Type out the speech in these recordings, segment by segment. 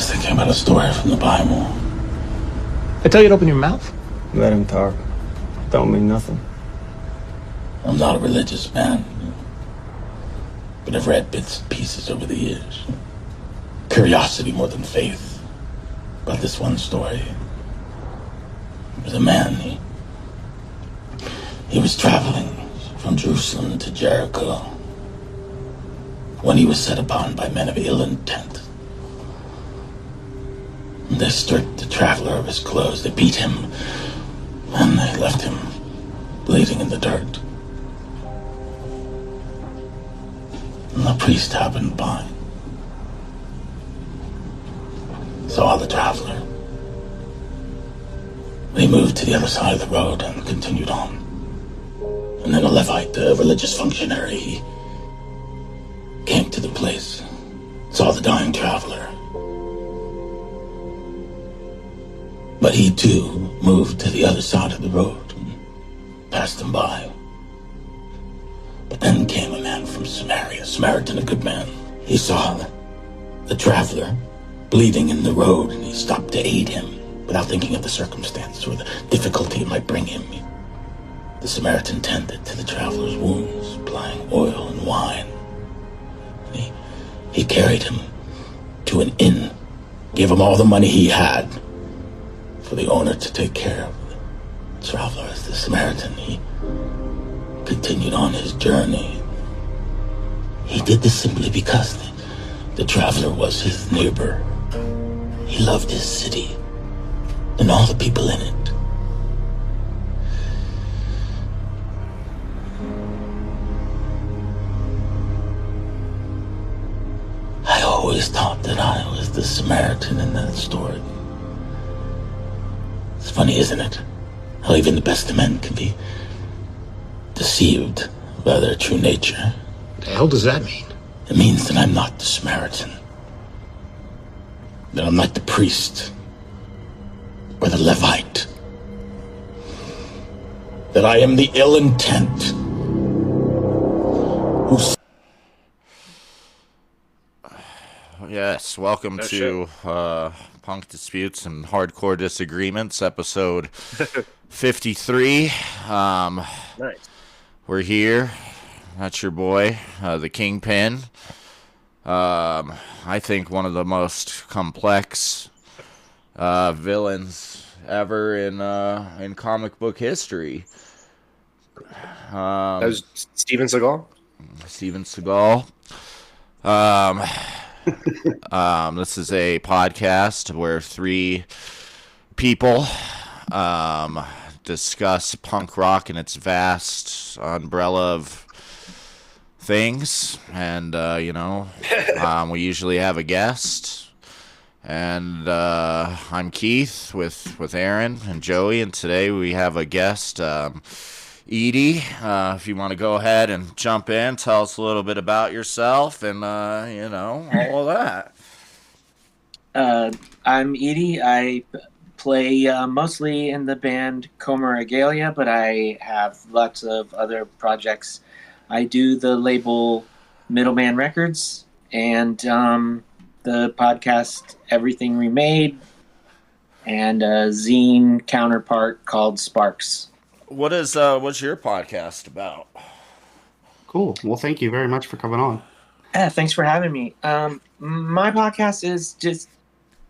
was thinking about a story from the Bible. I tell you to open your mouth. Let him talk. Don't mean nothing. I'm not a religious man, but I've read bits and pieces over the years. Curiosity more than faith. About this one story. There's a man, he was traveling from Jerusalem to Jericho when he was set upon by men of ill intent. They stripped the traveler of his clothes, they beat him, and they left him bleeding in the dirt. And the priest happened by, saw the traveler. They moved to the other side of the road and continued on. And then a Levite, a religious functionary, he came to the place, saw the dying traveler. But he too moved to the other side of the road and passed him by. But then came a man from Samaria, a Samaritan, a good man. He saw the traveler bleeding in the road, and he stopped to aid him without thinking of the circumstance or the difficulty it might bring him. The Samaritan tended to the traveler's wounds, applying oil and wine. And he carried him to an inn, gave him all the money he had for the owner to take care of the traveler. As the Samaritan, he continued on his journey. He did this simply because the traveler was his neighbor. He loved his city and all the people in it. I always thought that I was the Samaritan in that story. It's funny, isn't it? How even the best of men can be deceived by their true nature. The hell does that mean? It means that I'm not the Samaritan. That I'm not the priest or the Levite. That I am the ill intent who... Yes, welcome to Punk Disputes and Hardcore Disagreements, episode 53. Nice. We're here. That's your boy, the Kingpin. I think one of the most complex villains ever in comic book history. That was Steven Seagal? Steven Seagal. This is a podcast where three people discuss punk rock and its vast umbrella of things, and we usually have a guest, and I'm Keith with Aaron and Joey, and today we have a guest, Edie. If you want to go ahead and jump in, tell us a little bit about yourself and all of that. I'm Edie. I play mostly in the band Coma, Regalia, but I have lots of other projects. I do the label Middleman Records and the podcast Everything Remade and a zine counterpart called Sparks. What's your podcast about? Cool. Well, thank you very much for coming on. Thanks for having me. My podcast is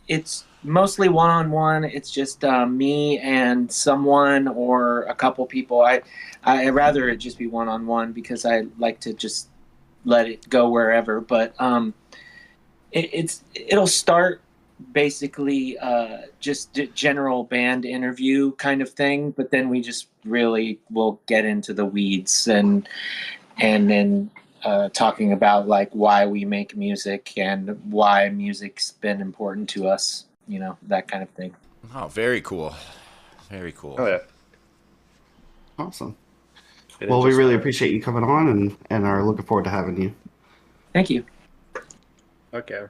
it's mostly one-on-one. It's just me and someone or a couple people. I'd rather it just be one-on-one because I like to just let it go wherever. But it'll start basically just general band interview kind of thing, but then we just really will get into the weeds and then talking about like why we make music and why music's been important to us, that kind of thing. Oh, very cool. Very cool. Oh, yeah. Awesome. Well, we really appreciate you coming on and are looking forward to having you. Thank you. Okay.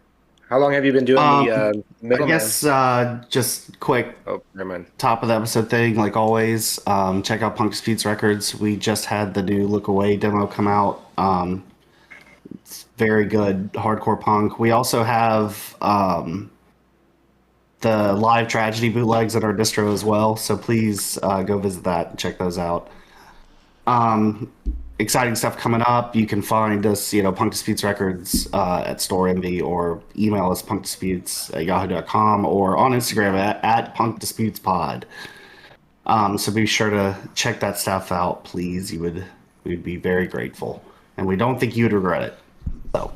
How long have you been doing the Middleman? I guess just quick Oh, never mind. top of the episode thing, like always, check out Punk Disputes Records. We just had the new Look Away demo come out. It's very good hardcore punk. We also have the live tragedy bootlegs at our distro as well. So please go visit that and check those out. Exciting stuff coming up. You can find us, Punk Disputes Records at Store Envy, or email us punkdisputes@yahoo.com, or on Instagram at Punk Disputes Pod. So be sure to check that stuff out, please. We'd be very grateful, and we don't think you'd regret it. So,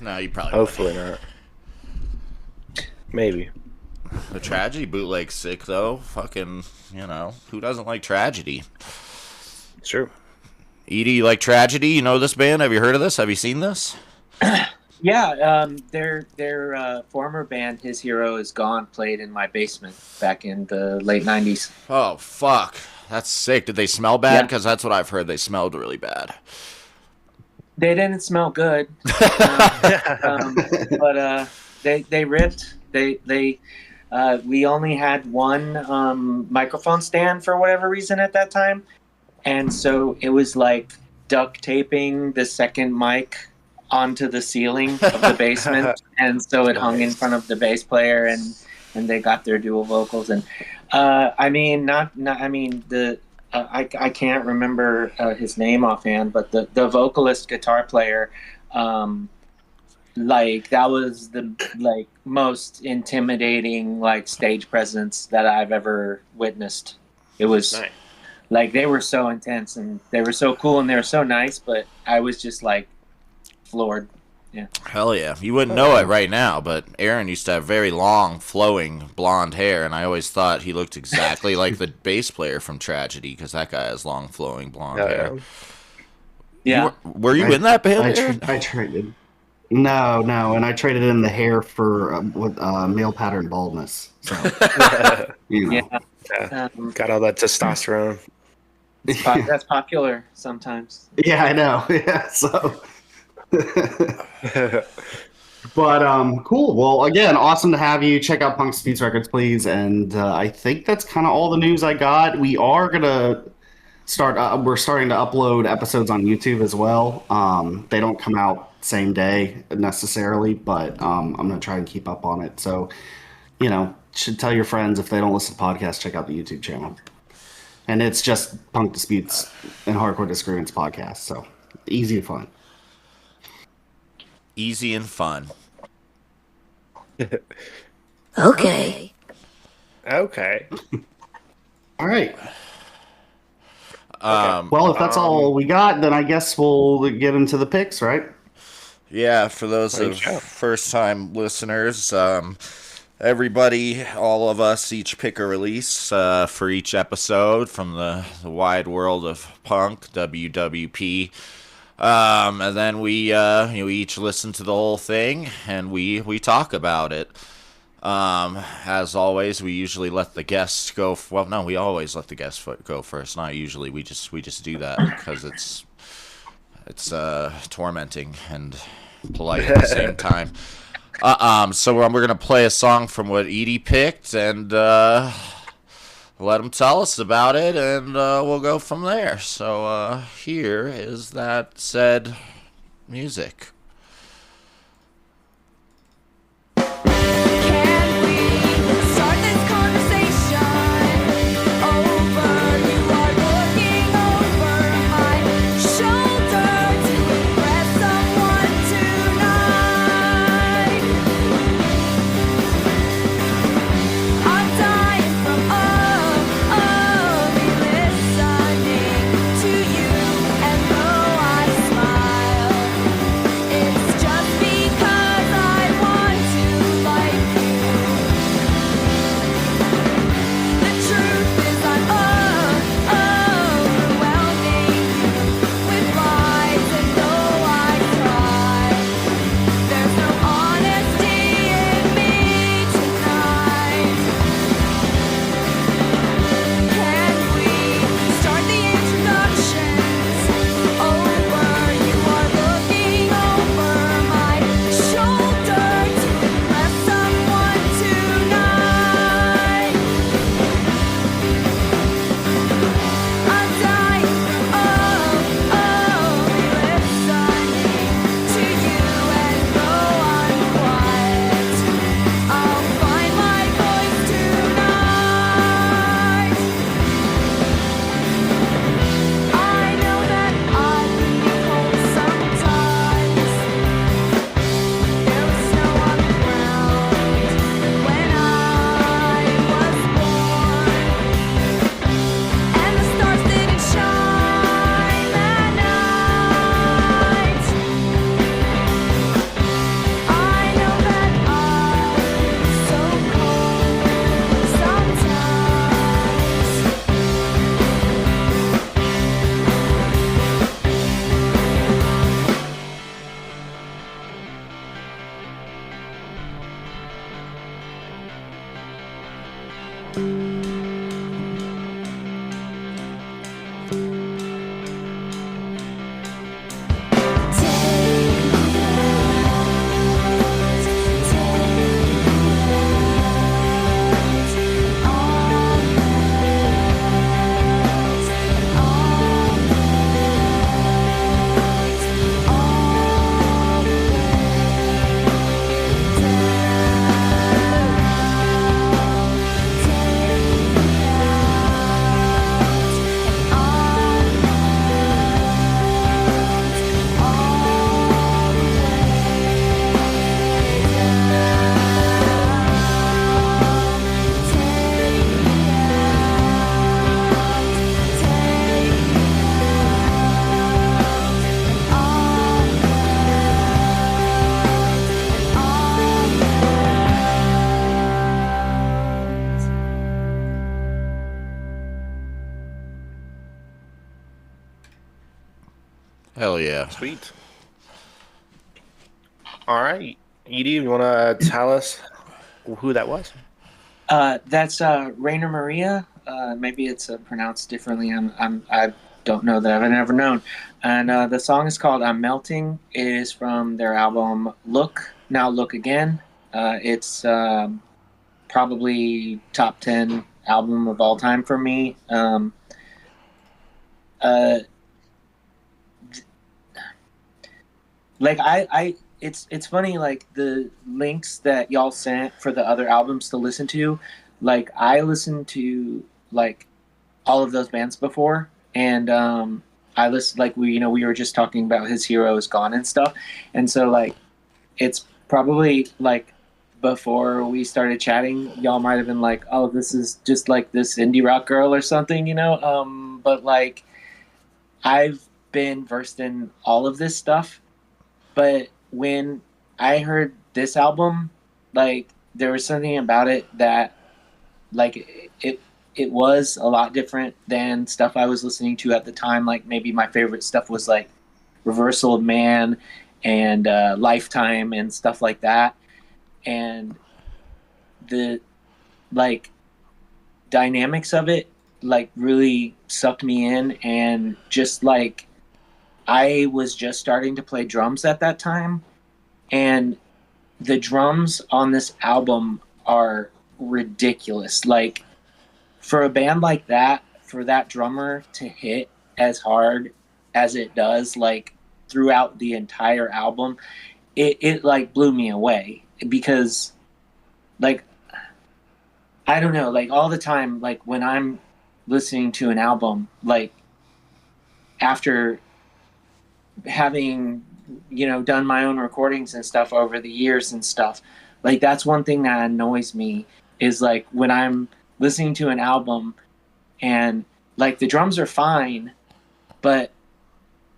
No, you probably Hopefully not. Maybe. The tragedy bootleg's sick though. Fucking, who doesn't like tragedy? It's true. Edie, you like tragedy? You know this band? Have you heard of this? Have you seen this? Yeah, their former band, His Hero Is Gone, played in my basement back in the late 90s. Oh, fuck. That's sick. Did they smell bad? Yeah. Because that's what I've heard. They smelled really bad. They didn't smell good, but they ripped. We only had one microphone stand for whatever reason at that time, and so it was like duct taping the second mic onto the ceiling of the basement, and so it hung in front of the bass player, and they got their dual vocals. And I can't remember his name offhand, but the vocalist guitar player, that was the most intimidating stage presence that I've ever witnessed. It was Nice. they were so intense, and they were so cool, and they were so nice, but I was just floored. Yeah. Hell yeah. You wouldn't know it right now, but Aaron used to have very long, flowing blonde hair, and I always thought he looked exactly like the bass player from Tragedy, because that guy has long, flowing blonde hair. Yeah. Were you in that band, Aaron? I traded. No, and I traded in the hair for male pattern baldness. So, Yeah. Got all that testosterone. That's popular sometimes. Yeah, I know. Yeah, so. But cool. Well, again, awesome to have you. Check out Punk Disputes Records, please. And I think that's kind of all the news I got. We are gonna start. We're starting to upload episodes on YouTube as well. They don't come out same day necessarily, but I'm gonna try and keep up on it. So, should tell your friends, if they don't listen to podcasts, check out the YouTube channel. And it's just Punk Disputes and Hardcore Disagreements podcast. So easy and fun. Easy and fun. Okay. Okay. All right. Well, if that's all we got, then I guess we'll get into the picks, right? Yeah, for those first-time listeners, everybody, all of us, each pick a release for each episode from the wide world of punk, WWP. And then we each listen to the whole thing, and we talk about it. As always, we usually let the guests go. We always let the guests go first. Not usually. We just do that because it's tormenting and polite at the same time. So we're gonna play a song from what Edie picked, and let him tell us about it, and we'll go from there. So here is that said music. To you, and though I smile, Hell yeah. Sweet. All right, Edie, you want to tell us who that was? That's Rainer Maria. Maybe it's pronounced differently. I don't know that I've never known. And the song is called "I'm Melting." It is from their album "Look Now Look Again." It's probably top 10 album of all time for me. Like it's funny, like the links that y'all sent for the other albums to listen to, like I listened to like all of those bands before, and I listened, like we were just talking about His Hero Is Gone and stuff, and so like it's probably like before we started chatting, y'all might have been like, oh, this is just like this indie rock girl or something, but like I've been versed in all of this stuff. But when I heard this album, like there was something about it that, like it was a lot different than stuff I was listening to at the time. Like maybe my favorite stuff was like Reversal of Man and Lifetime and stuff like that. And the like dynamics of it like really sucked me in, and just like I was just starting to play drums at that time, and the drums on this album are ridiculous. Like for a band like that, for that drummer to hit as hard as it does, like throughout the entire album, it like blew me away, because like, I don't know, like all the time, like when I'm listening to an album, like after having done my own recordings and stuff over the years and stuff, like that's one thing that annoys me, is like when I'm listening to an album and like the drums are fine, but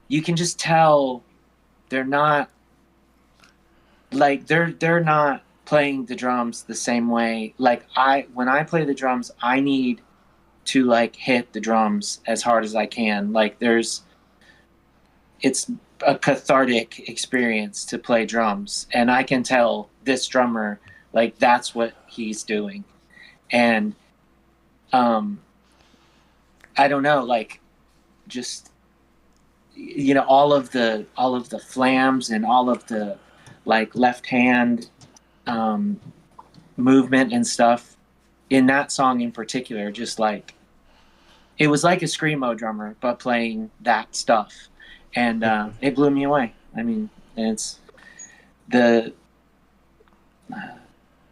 you can just tell they're not like they're not playing the drums the same way. Like when I play the drums, I need to like hit the drums as hard as I can. Like it's a cathartic experience to play drums, and I can tell this drummer, like that's what he's doing. And I don't know, like just all of the flams and all of the like left hand movement and stuff in that song in particular, just like it was like a screamo drummer but playing that stuff. And it blew me away. I mean, it's the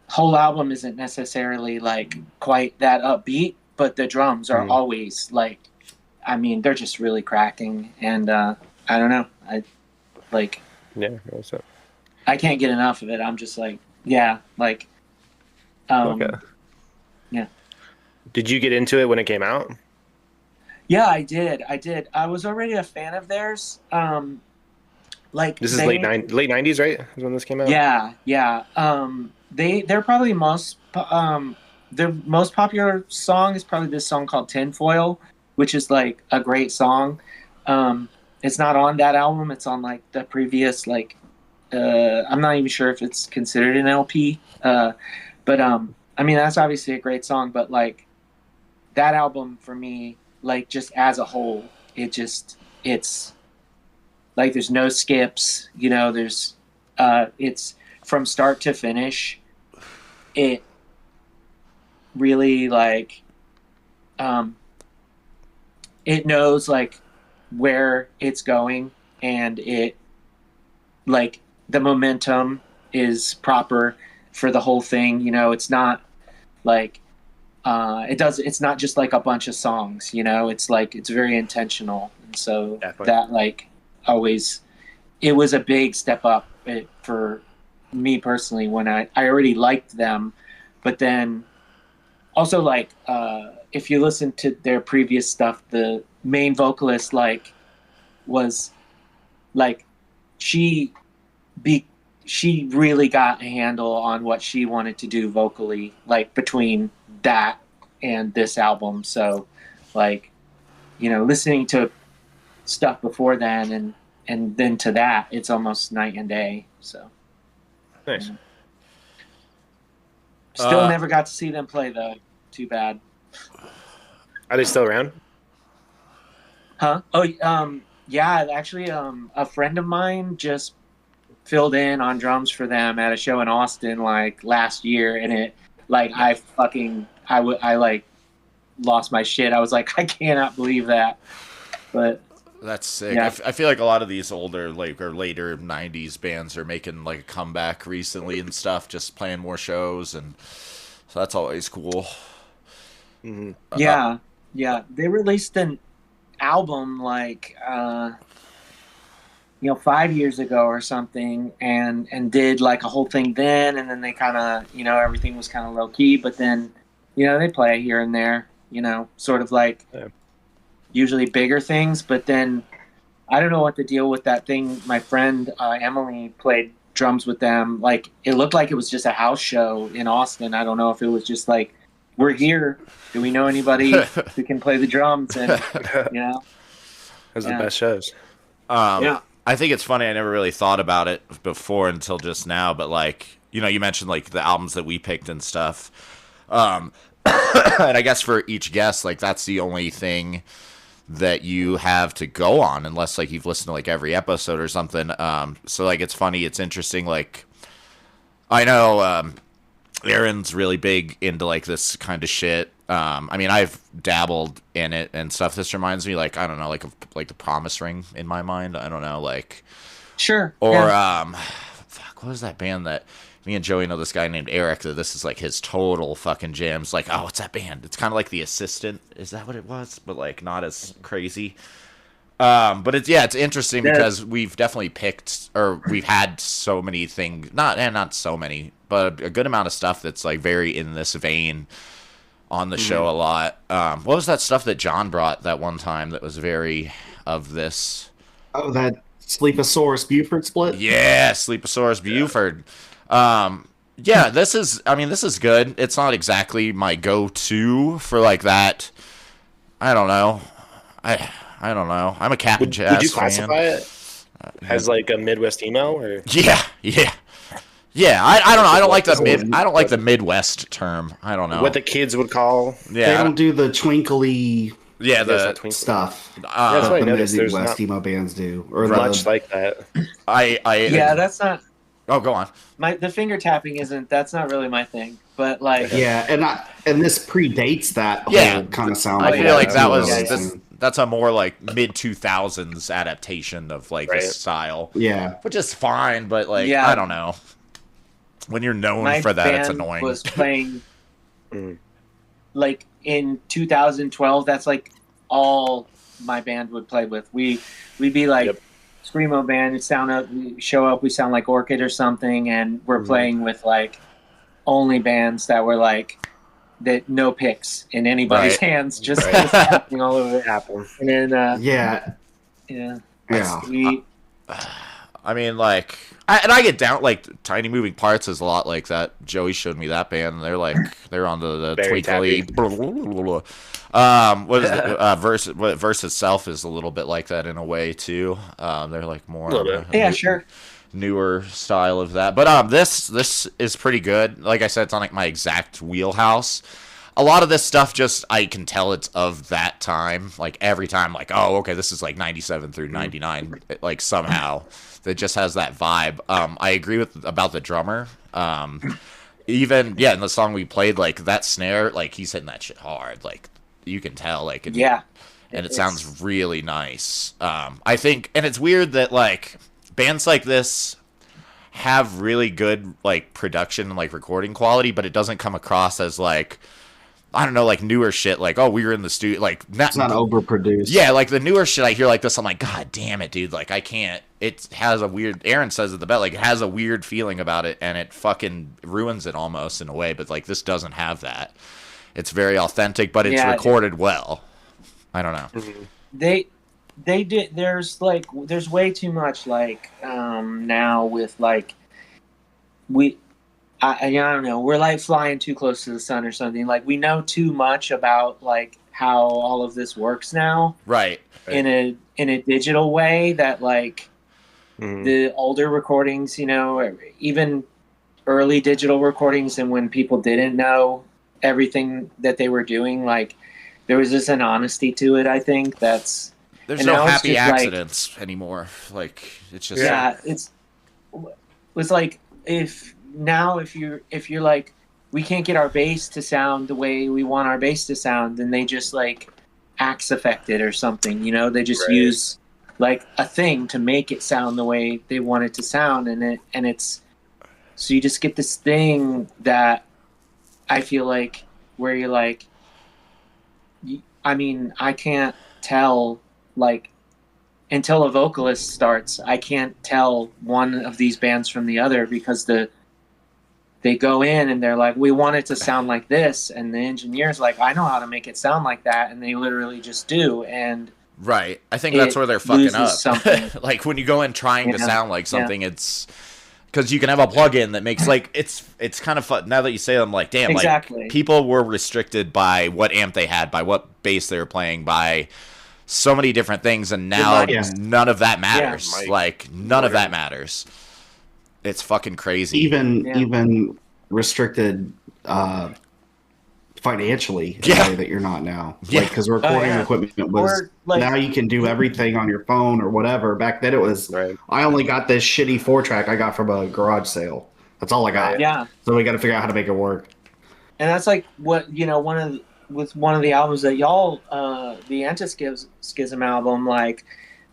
whole album isn't necessarily like quite that upbeat, but the drums are always like, I mean, they're just really cracking. And I don't know, what's up? I can't get enough of it. I'm just like, yeah, like, okay. Yeah. Did you get into it when it came out? Yeah, I did. I was already a fan of theirs. Like this is late 90s, right? Is when this came out. Yeah. They're probably their most popular song is probably this song called Tinfoil, which is like a great song. It's not on that album. It's on like the previous I'm not even sure if it's considered an LP. But I mean, that's obviously a great song, but like that album for me, like just as a whole, it's like there's no skips, you know, it's from start to finish. It really like, it knows like where it's going, and it like the momentum is proper for the whole thing. You know, it's not like it's not just like a bunch of songs, you know, it's like it's very intentional. And so Definitely. that like always, it was a big step up for me personally when I already liked them, but then also like if you listen to their previous stuff, the main vocalist like was like she really got a handle on what she wanted to do vocally, like between that and this album. So like, you know, listening to stuff before then and then to that, it's almost night and day. So Nice. still never got to see them play though. Too bad. Are they still around? Huh? Oh, yeah, actually, a friend of mine just filled in on drums for them at a show in Austin like last year, and it like I like lost my shit. I was like, I cannot believe that. But That's sick. Yeah. I feel like a lot of these older, like, or later '90s bands are making like a comeback recently and stuff, just playing more shows, and so that's always cool. Mm-hmm. yeah, they released an album like 5 years ago or something, and did like a whole thing then, and then they kind of, you know, everything was kind of low key, but then, you know, they play here and there, you know, sort of like usually bigger things, but then I don't know what the deal with that thing. My friend Emily played drums with them. Like it looked like it was just a house show in Austin. I don't know if it was just like, we're here. Do we know anybody who can play the drums? And you know, Those are the best shows. yeah. I think it's funny. I never really thought about it before until just now. But like, you know, you mentioned like the albums that we picked and stuff. And I guess for each guest, like that's the only thing that you have to go on, unless like you've listened to like every episode or something. So like it's funny. It's interesting. Like I know Aaron's really big into like this kind of shit. I mean, I've dabbled in it and stuff. This reminds me, like, I don't know, like the Promise Ring in my mind. I don't know, like, Sure. or yeah. fuck, what was that band that me and Joey know? This guy named Eric. That this is like his total fucking jams. Like, oh, what's that band? It's kind of like The Assistant. Is that what it was? But like not as crazy. But it's interesting because we've definitely picked, or we've had so many things, not so many, but a good amount of stuff that's like very in this vein on the show a lot. What was that stuff that John brought that one time that was very of this? Oh, that Sleeposaurus Buford split? Yeah, Sleeposaurus Buford. Yeah, this is good. It's not exactly my go-to for like that. I don't know. I don't know. I'm a Captain Jazz Would you fan. classify it as like a Midwest emo, or? Yeah. I don't know. I don't like the Midwest term. I don't know What the kids would call. They Yeah, don't do the twinkly the stuff That's what I that the noticed. There's Midwest not emo bands do. Or much like that. Yeah, that's not Oh, go on. the finger tapping that's not really my thing. But like, yeah, and this predates that Yeah. whole kind of sound. I feel like that was Yeah. that's a more like mid 2000s adaptation of like Right. this style, Yeah. which is fine, but like Yeah. I don't know. When you're known my for that, it's band annoying. was playing like in 2012. That's like all my band would play with. We'd be like screamo band. We show up. We sound like Orchid or something, and we're playing with like only bands that were like that no picks in anybody's Right. hands, just happening all over it. Apple. And then Yeah. yeah, Yeah. I mean, like, I get down, like, Tiny Moving Parts is a lot like that. Joey showed me that band. They're on the Very twinkly. What is it? Verse itself is a little bit like that in a way too. They're like more. A little bit. yeah, sure. newer style of that. But this is pretty good. Like I said, it's on like my exact wheelhouse. A lot of this stuff just I can tell it's of that time. Like every time, like, oh, okay, this is like 97 through 99. Like somehow it just has that vibe. I agree with about the drummer. Even in the song we played, like that snare, like he's hitting that shit hard. Like you can tell, like and it sounds really nice. I think, and it's weird that like bands like this have really good like production and like recording quality, but it doesn't come across as like, I don't know, like newer shit. Like, oh, we were in the studio. Like, it's not overproduced. Yeah, like the newer shit I hear like this, I'm like, God damn it, dude. Like, I can't. It has a weird. Aaron says at the best, like, it has a weird feeling about it, and it fucking ruins it almost in a way. But like, this doesn't have that. It's very authentic, but it's recorded well. I don't know. They did. There's way too much like now with like I don't know. We're like flying too close to the sun or something. Like we know too much about like how all of this works now, right? In a digital way that like the older recordings, you know, even early digital recordings, and when people didn't know everything that they were doing, like there was just an honesty to it. I think there's no happy accidents anymore. Like it's just it's like if you're like, we can't get our bass to sound the way we want our bass to sound, then they just like axe effect it or something, you know, they just use like a thing to make it sound the way they want it to sound. And it's, so you just get this thing that I feel like where you're like, I mean, I can't tell, like, until a vocalist starts, I can't tell one of these bands from the other because they go in and they're like, we want it to sound like this, and the engineer's like, I know how to make it sound like that, and they literally just do. And right, I think that's where they're fucking up. Like when you go in trying to sound like something, it's because you can have a plugin that makes like it's kind of fun. Now that you say it, I'm like, damn, like people were restricted by what amp they had, by what bass they were playing, by so many different things, and now none of that matters. Like none of that matters. It's fucking crazy. Even restricted financially in a way that you're not now. Like, because recording equipment was like, now you can do everything on your phone or whatever. Back then it was I only got this shitty 4-track I got from a garage sale. That's all I got. Yeah. So we got to figure out how to make it work. And that's like what, you know, one of the albums that y'all the Antischism album, like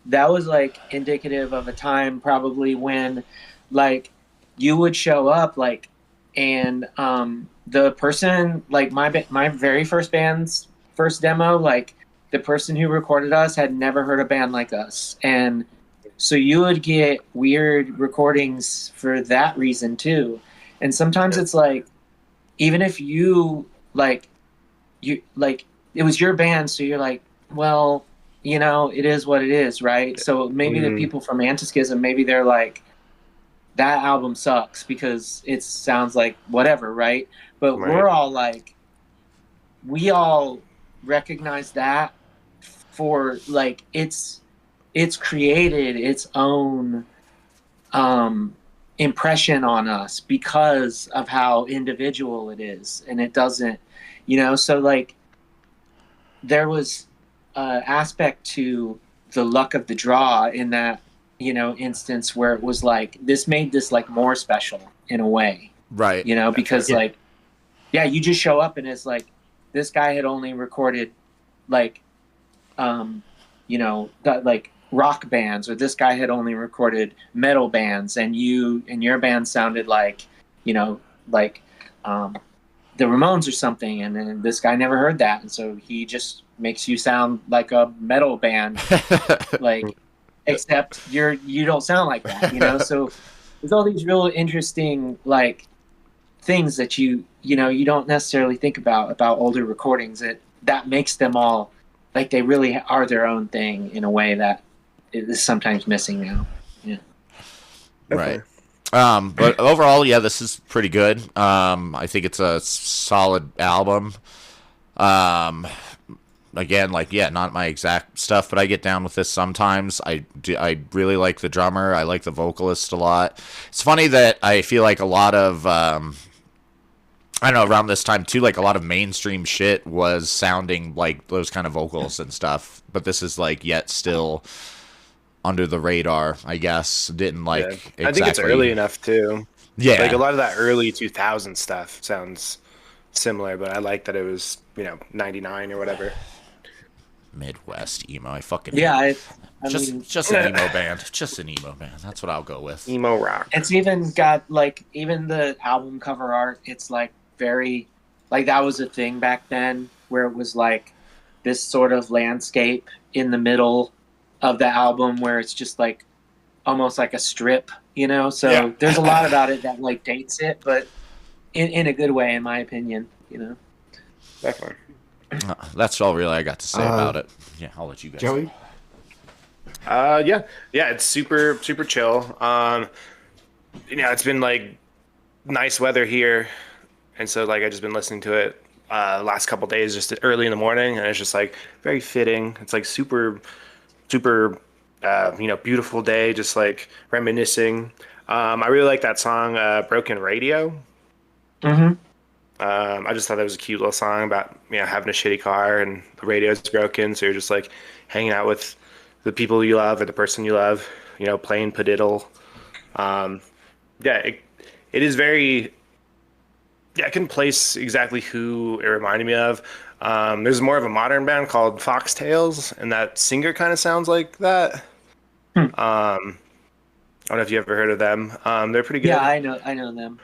that was like indicative of a time probably when like you would show up like, and the person, like my very first band's first demo, like the person who recorded us had never heard a band like us, and so you would get weird recordings for that reason too. And sometimes it's like, even if you like it was your band, so you're like, well, you know, it is what it is, right? So maybe the people from Antischism, maybe they're like, that album sucks because it sounds like whatever, right? But we're all like, we all recognize that for like it's created its own impression on us because of how individual it is, and it doesn't, you know. So like there was aspect to the luck of the draw in that, you know, instance where it was like, this made this like more special in a way, right? You know, because like, you just show up and it's like, this guy had only recorded like, you know, like rock bands, or this guy had only recorded metal bands, and you and your band sounded like, you know, like the Ramones or something, and then this guy never heard that, and so he just makes you sound like a metal band, like, except you don't sound like that, you know. So there's all these real interesting like things that you know you don't necessarily think about older recordings that makes them all like they really are their own thing in a way that is sometimes missing now. Yeah. Right. But overall, this is pretty good. I think it's a solid album. again, like, yeah, not my exact stuff, but I get down with this sometimes. I really like the drummer. I like the vocalist a lot. It's funny that I feel like a lot of, I don't know, around this time too, like a lot of mainstream shit was sounding like those kind of vocals and stuff. But this is like yet still under the radar, I guess. Didn't like exactly. I think it's early enough too. Yeah. Like a lot of that early 2000 stuff sounds similar, but I like that it was, 99 or whatever. Midwest emo. I fucking Yeah, just an emo band. Just an emo band. That's what I'll go with. Emo rock. It's even got like even the album cover art. It's like very like that was a thing back then where it was like this sort of landscape in the middle of the album where it's just like almost like a strip, So there's a lot about it that like dates it, but in a good way, in my opinion, Definitely. That's all really I got to say about it. Yeah, I'll let you guys. Joey? Yeah, it's super chill. It's been like nice weather here, and so like I just been listening to it last couple days, just early in the morning, and it's just like very fitting. It's like super, beautiful day, just like reminiscing. I really like that song, "Broken Radio." Mm-hmm. I just thought that was a cute little song about having a shitty car and the radio's broken, so you're just like hanging out with the people you love or the person you love, playing padiddle. It is very. Yeah, I can place exactly who it reminded me of. There's more of a modern band called Foxtails, and that singer kind of sounds like that. I don't know if you ever heard of them. They're pretty good. Yeah, I know them.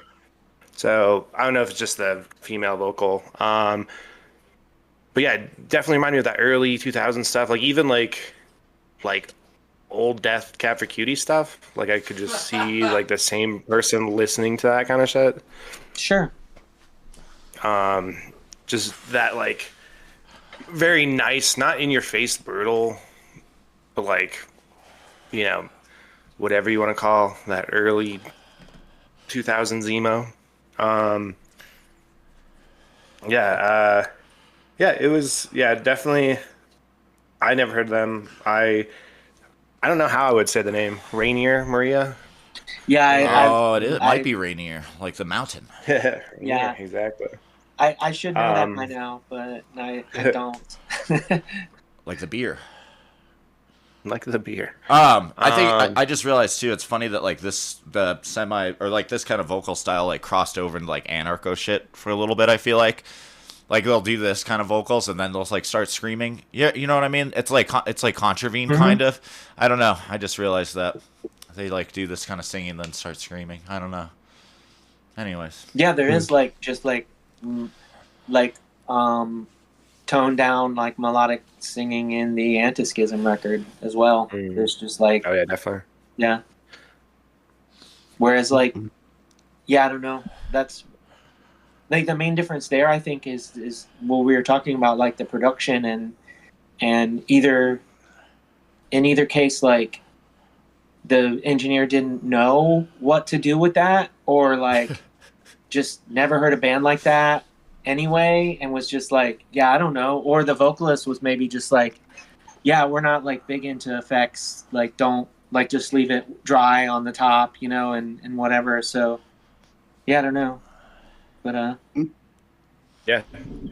So I don't know if it's just the female vocal. But yeah, it definitely reminded me of that early 2000s stuff. Like even like old Death Cab for Cutie stuff. Like I could just see like the same person listening to that kind of shit. Sure. Just that like very nice, not in your face brutal, but like, whatever you want to call that early 2000s emo. It was, definitely. I never heard of them. I don't know how I would say the name. Rainier Maria? Yeah. It might be Rainier, like the mountain. Yeah, exactly. I should know that by now, but I don't. Like the beer. Like the beer. I think I just realized too. It's funny that like this this kind of vocal style like crossed over into like anarcho shit for a little bit. I feel like they'll do this kind of vocals and then they'll like start screaming. Yeah, you know what I mean? It's like Contravene kind of. I don't know. I just realized that they like do this kind of singing and then start screaming. I don't know. Anyways. Yeah, there is like just like toned down like melodic singing in the Antischism record as well. There's just like oh yeah, definitely. Yeah. Whereas like I don't know. That's like the main difference there I think is what we were talking about, like the production and in either case like the engineer didn't know what to do with that or like just never heard a band like that anyway and was just like, yeah, I don't know. Or the vocalist was maybe just like, yeah, we're not like big into effects. Like don't like just leave it dry on the top, and whatever. So yeah, I don't know. But yeah.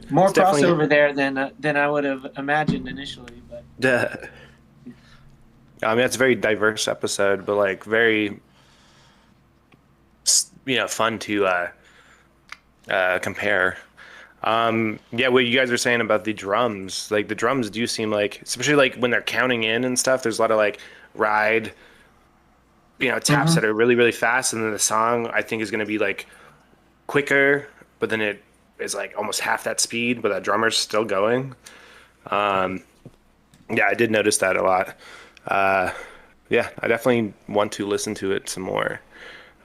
More crossover there than I would have imagined initially, but I mean it's a very diverse episode, but like very fun to compare. What you guys were saying about the drums, like the drums do seem like, especially like when they're counting in and stuff, there's a lot of like ride, taps that are really, really fast. And then the song I think is going to be like quicker, but then it is like almost half that speed, but that drummer's still going. I did notice that a lot. I definitely want to listen to it some more.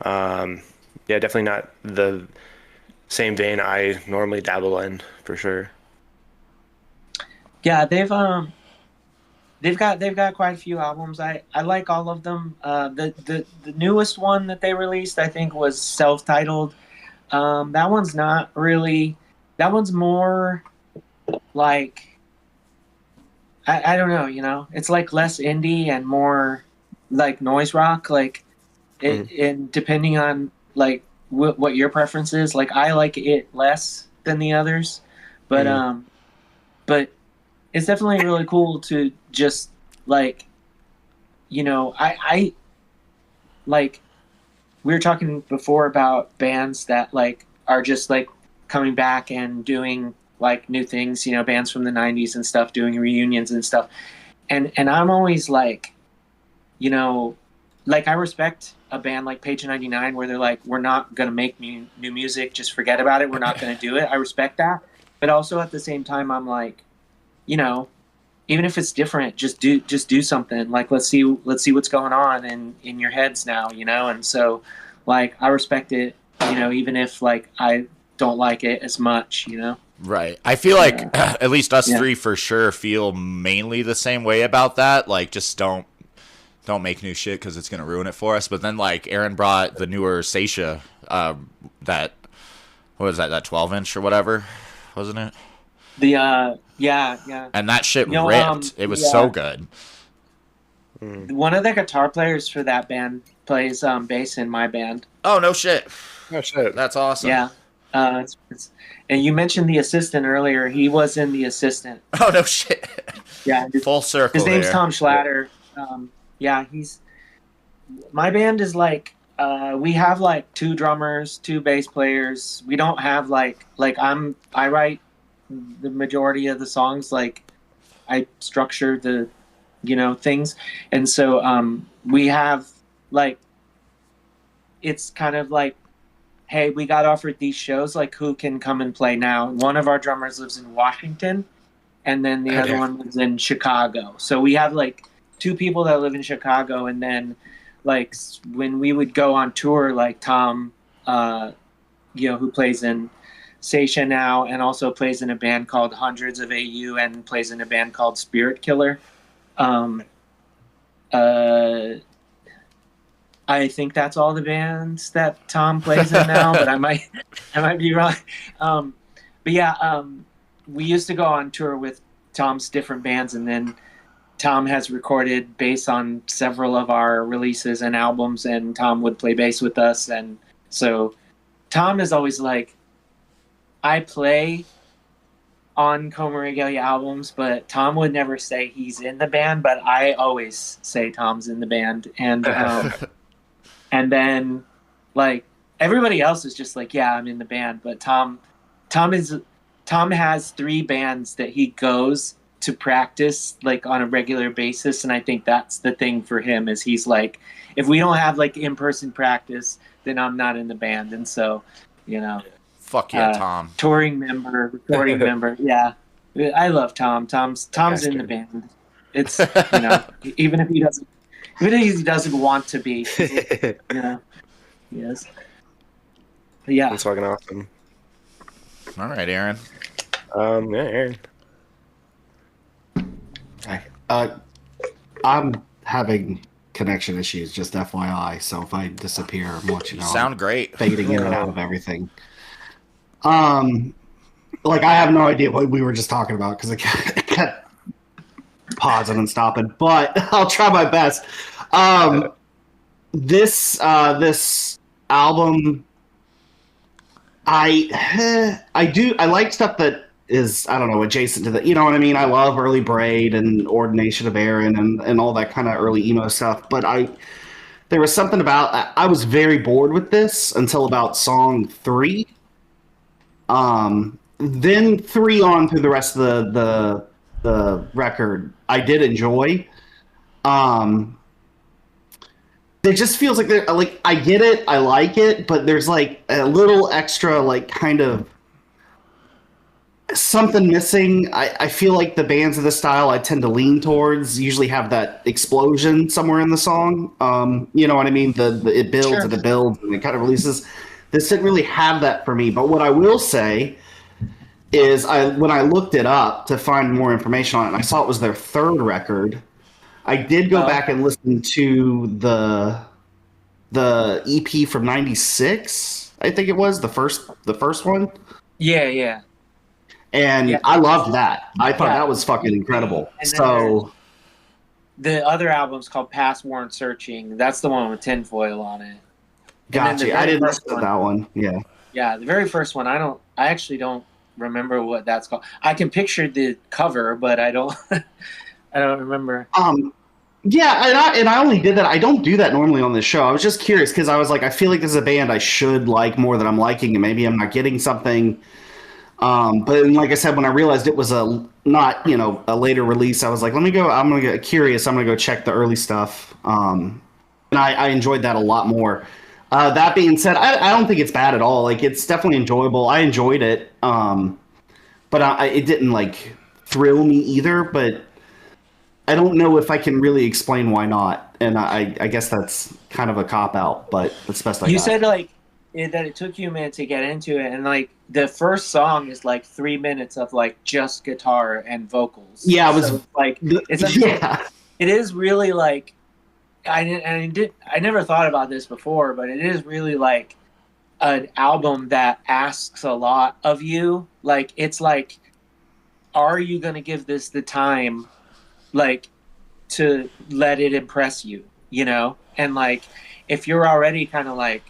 Definitely not the same vein I normally dabble in, for sure. Yeah, they've got quite a few albums. I like all of them. The newest one that they released, I think, was self-titled. That one's not really. That one's more like I don't know, it's like less indie and more like noise rock, like it, and depending on like what your preference is, like I like it less than the others, but but it's definitely really cool to just like, I like, we were talking before about bands that like are just like coming back and doing like new things, bands from the 90s and stuff doing reunions and stuff. And I'm always like, like I respect a band like Page 99 where they're like, we're not going to make new music, just forget about it. We're not going to do it. I respect that. But also at the same time, I'm like, even if it's different, just do something. Like, let's see what's going on in your heads now, And so like, I respect it, even if like, I don't like it as much, Right. I feel like at least us three for sure feel mainly the same way about that. Like, just don't make new shit because it's going to ruin it for us. But then, like, Aaron brought the newer Seisha, that 12-inch or whatever, wasn't it? Yeah. And that shit ripped. It was so good. One of the guitar players for that band plays bass in my band. Oh, no shit. Oh, shit. That's awesome. Yeah. And you mentioned the assistant earlier. He was in the assistant. Oh, no shit. Yeah. Full circle. His name's there. Tom Schlatter. My band is like, we have like 2 drummers, 2 bass players. We don't have I write the majority of the songs. Like I structure the, things. And so, we have like, it's kind of like, hey, we got offered these shows, like who can come and play now? One of our drummers lives in Washington and then the other one lives in Chicago. So we have like 2 people that live in Chicago, and then like when we would go on tour, like Tom, who plays in Seisha now and also plays in a band called Hundreds of AU and plays in a band called Spirit Killer. I think that's all the bands that Tom plays in now, but I might be wrong. But yeah, we used to go on tour with Tom's different bands, and then Tom has recorded bass on several of our releases and albums, and Tom would play bass with us. And so Tom is always like, I play on Coma Regalia albums, but Tom would never say he's in the band, but I always say Tom's in the band. And and then like everybody else is just like, yeah, I'm in the band. But Tom has 3 bands that he goes to practice like on a regular basis, and I think that's the thing for him is he's like, if we don't have like in-person practice, then I'm not in the band. And so, fuck yeah, Tom. Touring member, recording member, yeah. I love Tom. Tom's in the band. It's even if he doesn't want to be, yes. But yeah, That's fucking awesome. All right, Aaron. Aaron. Okay. I'm having connection issues, just FYI. So if I disappear, I'm watching. You sound great. Fading in and out of everything. Like I have no idea what we were just talking about because I kept pausing and stopping, but I'll try my best. This album, I like stuff that is, I don't know, adjacent to the, you know what I mean? I love Early Braid and Ordination of Aaron and all that kind of early emo stuff, but there was something about, I was very bored with this until about song 3. Then 3 on through the rest of the record, I did enjoy. It just feels like they're like, I get it, I like it, but there's like a little extra, like kind of something missing. I feel like the bands of this style I tend to lean towards usually have that explosion somewhere in the song. You know what I mean? It builds and it builds and it kind of releases. This didn't really have that for me. But what I will say is when I looked it up to find more information on it, and I saw it was their 3rd record, I did go back and listen to the EP from '96. I think it was the first one. Yeah. And I loved that. I thought that was fucking incredible. So the other album's called Past Warrant Searching. That's the one with tinfoil on it. Gotcha. I didn't listen to that one. Yeah. Yeah, the very first one. I actually don't remember what that's called. I can picture the cover, but I don't. I don't remember. Yeah, and I only did that. I don't do that normally on this show. I was just curious because I was like, I feel like this is a band I should like more than I'm liking, and maybe I'm not getting something. But like I said, when I realized it was a later release, I was like, I'm gonna get curious. I'm gonna go check the early stuff. And I enjoyed that a lot more. That being said, I don't think it's bad at all. Like, it's definitely enjoyable. I enjoyed it. But it didn't like thrill me either. But I don't know if I can really explain why not. And I guess that's kind of a cop out, but that's best I got. You said that it took you a minute to get into it, and like the first song is like 3 minutes of like just guitar and vocals. Yeah, it was it is really like I never thought about this before, but it is really like an album that asks a lot of you. Like, it's like, are you going to give this the time, like, to let it impress you, you know? And like, if you're already kind of like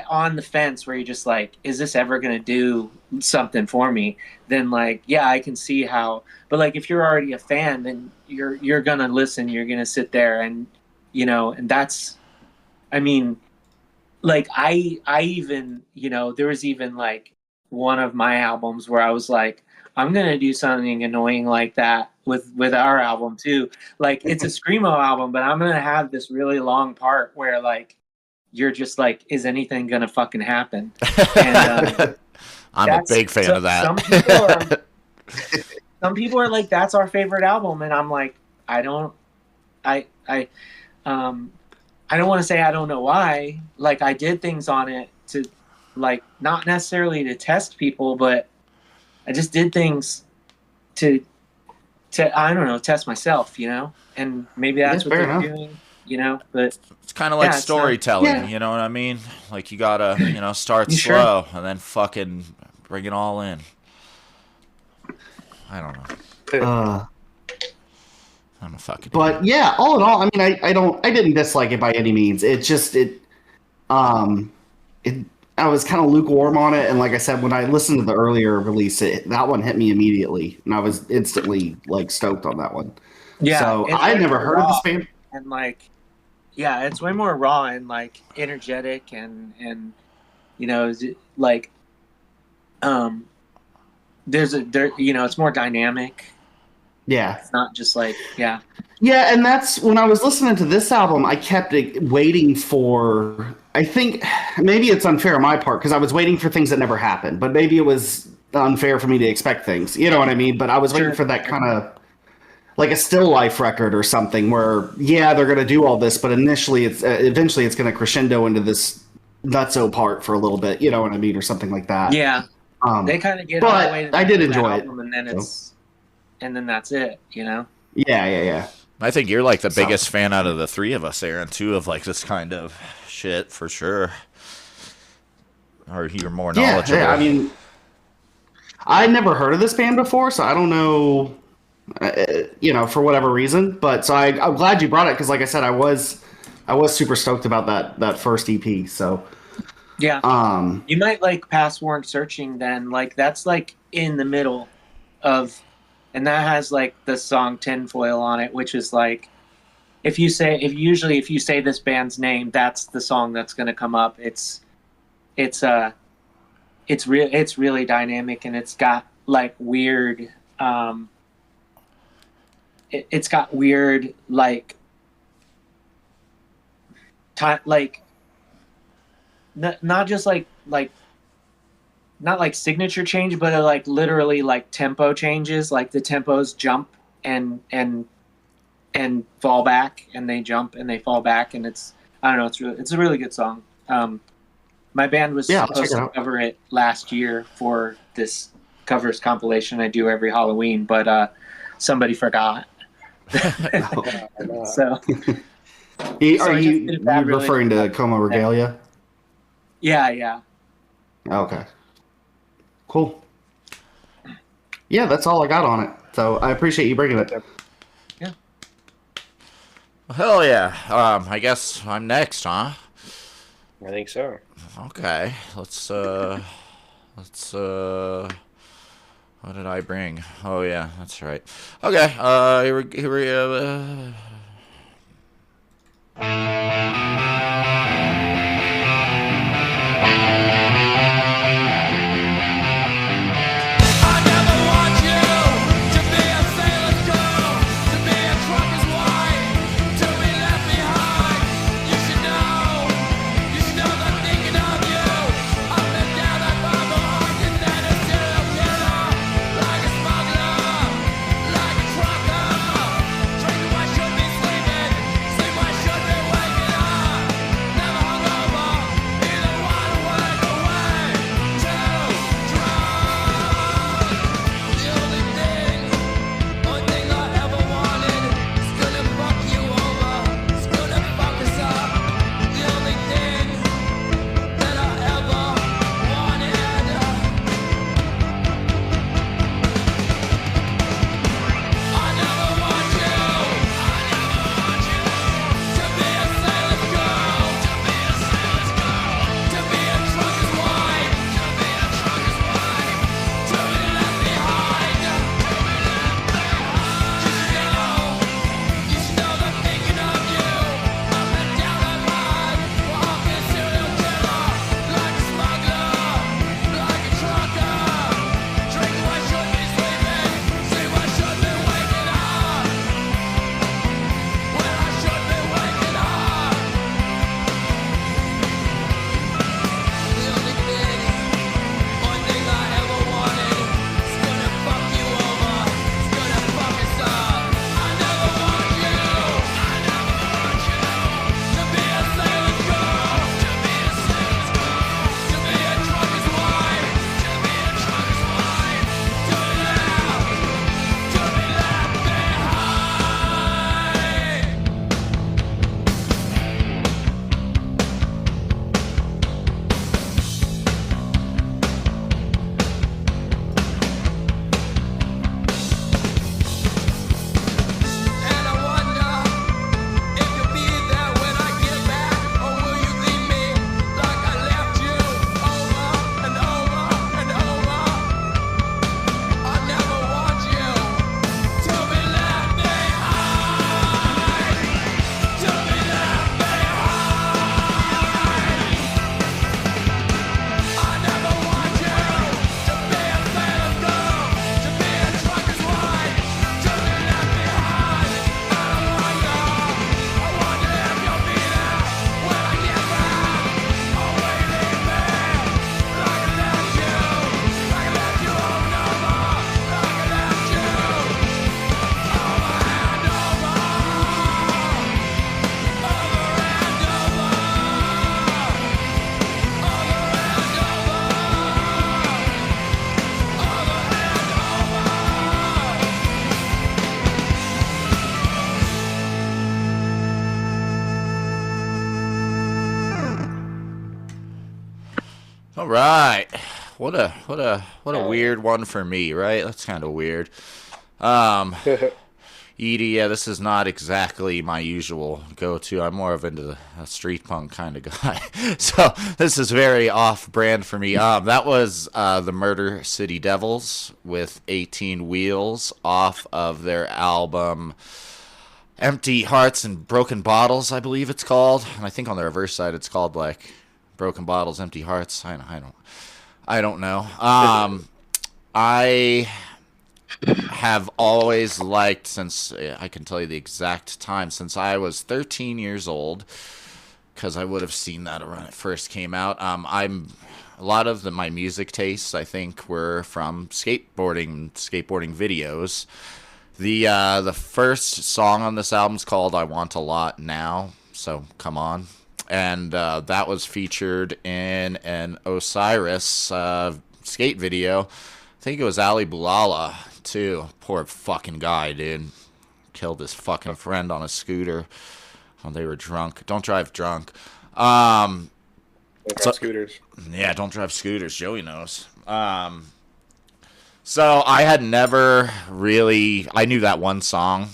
on the fence where you're just like, is this ever going to do something for me? Then like, yeah, I can see how. But like, if you're already a fan, then you're going to listen, you're going to sit there and, you know, and that's, I mean, like I even, you know, there was even like one of my albums where I was like, I'm going to do something annoying like that with our album too. Like, it's a Screamo album, but I'm going to have this really long part where like, you're just like, is anything going to fucking happen? And, I'm a big fan of that. Some people are like, that's our favorite album. And I'm like, I don't want to say I don't know why. Like, I did things on it to, like, not necessarily to test people, but I just did things to I don't know, test myself, you know? And maybe that's what they're doing, you know? But it's kind of like storytelling, you know what I mean? Like, you gotta, you know, start slow and then fucking bring it all in. I don't know. I'm a fucking. But yeah, all in all, I mean, I didn't dislike it by any means. It just I was kind of lukewarm on it, and like I said, when I listened to the earlier release, that one hit me immediately, and I was instantly like stoked on that one. Yeah, so I had never heard of this band, and like, yeah, it's way more raw and like energetic, and you know, like, you know, it's more dynamic. Yeah, it's not just like yeah, and that's when I was listening to this album, I kept waiting for. I think maybe it's unfair on my part because I was waiting for things that never happened, but maybe it was unfair for me to expect things. You know what I mean? But I was waiting for that kind of like a still life record or something where, yeah, they're going to do all this, but eventually it's going to crescendo into this nutso part for a little bit. You know what I mean? Or something like that. Yeah. They kind of get all the way to I did enjoy it. And then that's it, you know? Yeah. I think you're like the biggest fan out of the three of us, Aaron, too, of like this kind of shit for sure. Or you're more knowledgeable. Yeah, I mean, I'd never heard of this band before, so I don't know, you know, for whatever reason. But so I'm glad you brought it because, like I said, I was super stoked about that first EP. So yeah, you might like Past Warrant Searching then. Like, that's like in the middle of. And that has like the song Tinfoil on it, which is like, if you say this band's name, that's the song that's going to come up. It's really dynamic, and it's got like weird, it's got weird like not just like not like signature change, but like literally like tempo changes. Like the tempos jump and fall back, and they jump and they fall back, and it's, I don't know, it's a really good song. My band was supposed to cover it last year for this covers compilation I do every Halloween, but somebody forgot. So are you referring to Coma Regalia? Yeah. Okay. Cool. Yeah, that's all I got on it. So I appreciate you bringing it. Yeah. Hell yeah. I guess I'm next, huh? I think so. Okay. Let's what did I bring? Oh yeah, that's right. Okay. Here we All right. What a weird one for me, right? That's kind of weird. Edie, yeah, this is not exactly my usual go-to. I'm more of into a street punk kind of guy. So this is very off-brand for me. That was the Murder City Devils with 18 Wheels off of their album Empty Hearts and Broken Bottles, I believe it's called. And I think on the reverse side it's called like Broken Bottles, Empty Hearts. I don't know. I have always liked, since I can tell you the exact time, since I was 13 years old, because I would have seen that when it first came out. A lot of my music tastes, I think, were from skateboarding videos. The first song on this album is called "I Want a Lot Now," so come on. And that was featured in an Osiris skate video. I think it was Ali Boulala, too. Poor fucking guy, dude. Killed his fucking friend on a scooter when they were drunk. Don't drive drunk. Don't drive scooters. Yeah, don't drive scooters. Joey knows. So I had never really, I knew that one song,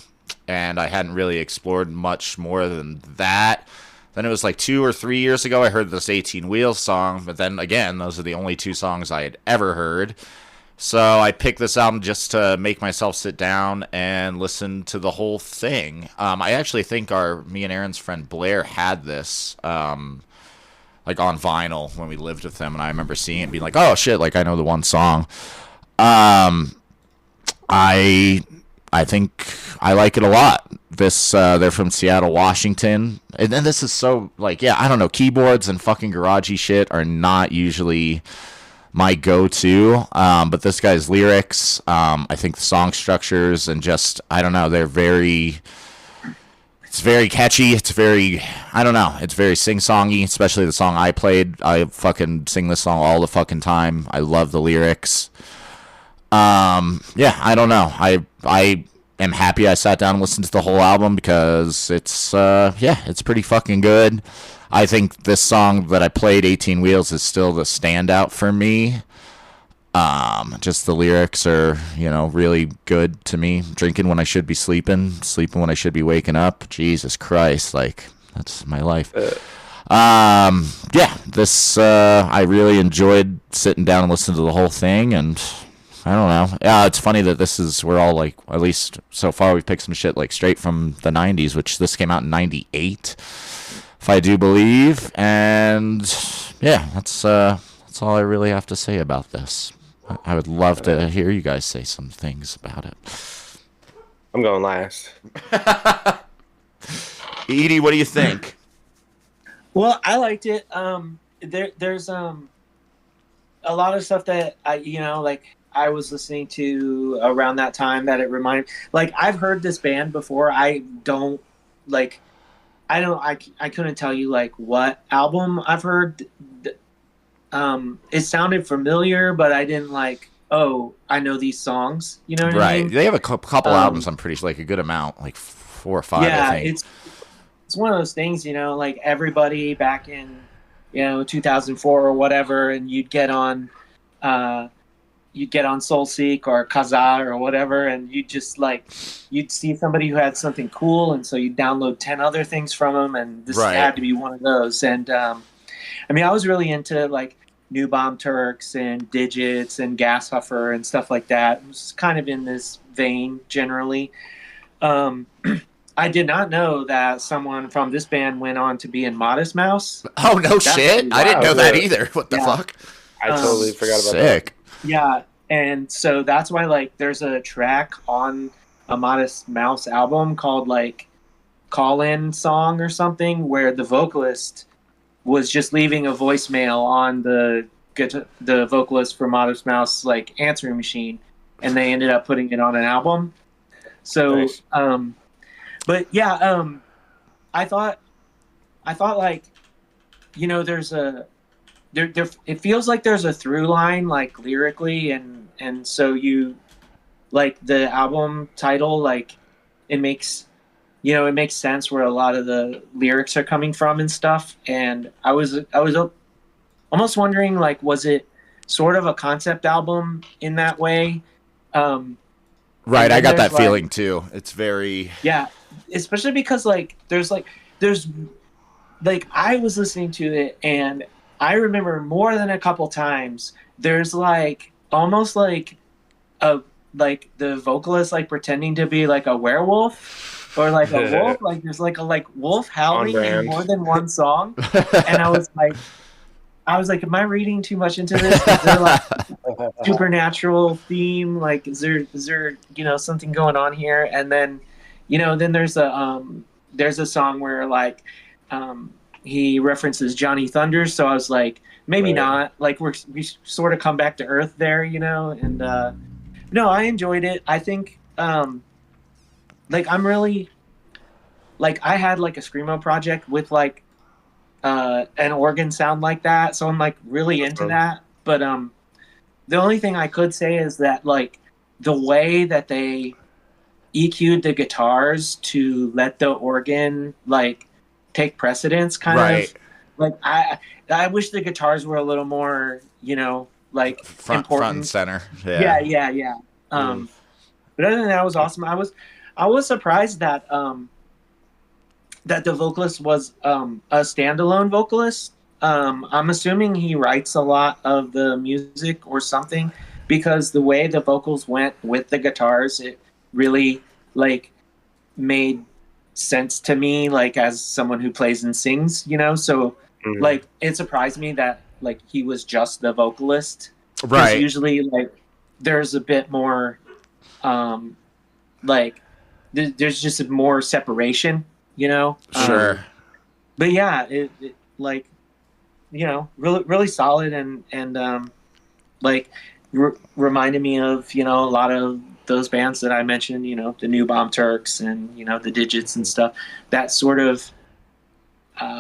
and I hadn't really explored much more than that. Then it was like 2 or 3 years ago I heard this 18 Wheels song, but then again, those are the only 2 songs I had ever heard. So I picked this album just to make myself sit down and listen to the whole thing. I actually think me and Aaron's friend Blair had this like on vinyl when we lived with them, and I remember seeing it and being like, oh shit, like I know the one song. I think I like it a lot. They're from Seattle, Washington, and then this is so like, yeah, I don't know, keyboards and fucking garagey shit are not usually my go-to, but this guy's lyrics, I think the song structures and just, I don't know, it's very catchy, it's very, I don't know, it's very sing-songy, especially the song I played. I fucking sing this song all the fucking time. I love the lyrics. Yeah, I don't know. I am happy I sat down and listened to the whole album because it's pretty fucking good. I think this song that I played, 18 Wheels, is still the standout for me. Just the lyrics are, really good to me. Drinking when I should be sleeping when I should be waking up. Jesus Christ, like, that's my life. This, I really enjoyed sitting down and listening to the whole thing, and I don't know. Yeah, it's funny that we're all like, at least so far, we've picked some shit like straight from the 90s, which this came out in 98, if I do believe. And yeah, that's all I really have to say about this. I would love to hear you guys say some things about it. I'm going last. Edie, what do you think? Well, I liked it. There's a lot of stuff that I was listening to around that time that it reminded. Like, I've heard this band before. I couldn't tell you like what album I've heard. It sounded familiar, but I didn't like, oh, I know these songs. You know what I mean? They have a couple albums, I'm pretty sure, like a good amount, like 4 or 5, yeah, I think. It's one of those things, like everybody back in, 2004 or whatever, and you'd get on Soulseek or Kazaa or whatever, and you'd see somebody who had something cool, and so you'd download 10 other things from them, and this had to be one of those. And I was really into like New Bomb Turks and Digits and Gas Huffer and stuff like that. It was kind of in this vein generally. I did not know that someone from this band went on to be in Modest Mouse. Oh, no shit. I didn't know that either. What the fuck? I totally forgot about sick. that. Yeah, and so that's why like there's a track on a Modest Mouse album called like Call In Song or something where the vocalist was just leaving a voicemail on the vocalist for Modest Mouse like answering machine, and they ended up putting it on an album. So nice. But yeah, I thought like, there's there it feels like there's a through line like lyrically, and so you like the album title, like it makes sense where a lot of the lyrics are coming from and stuff. And I was almost wondering, like, was it sort of a concept album in that way? Right, I got that feeling too. It's very especially because like there's I was listening to it and I remember more than a couple times there's like almost like the vocalist like pretending to be like a werewolf or like a wolf, like there's like a wolf howling in more than one song. And I was like, am I reading too much into this? Is there like supernatural theme? Like, is there something going on here? And then, then there's a song where like he references Johnny Thunders. So I was like, maybe not. Like we sort of come back to earth there, And no, I enjoyed it. I think like I'm really like I had like a screamo project with like an organ sound like that, so I'm like really into that. But the only thing I could say is that like the way that they EQ'd the guitars to let the organ like take precedence kind of like I wish the guitars were a little more front important. and center. Yeah. But other than that, it was awesome. I was surprised that that the vocalist was a standalone vocalist. I'm assuming he writes a lot of the music or something, because the way the vocals went with the guitars, it really made sense to me, as someone who plays and sings, So it surprised me that he was just the vocalist. Right. Usually there's a bit more there's just more separation, Sure. But yeah, it really really solid, and reminded me of a lot of those bands that I mentioned, the New Bomb Turks and the Digits and stuff. That sort of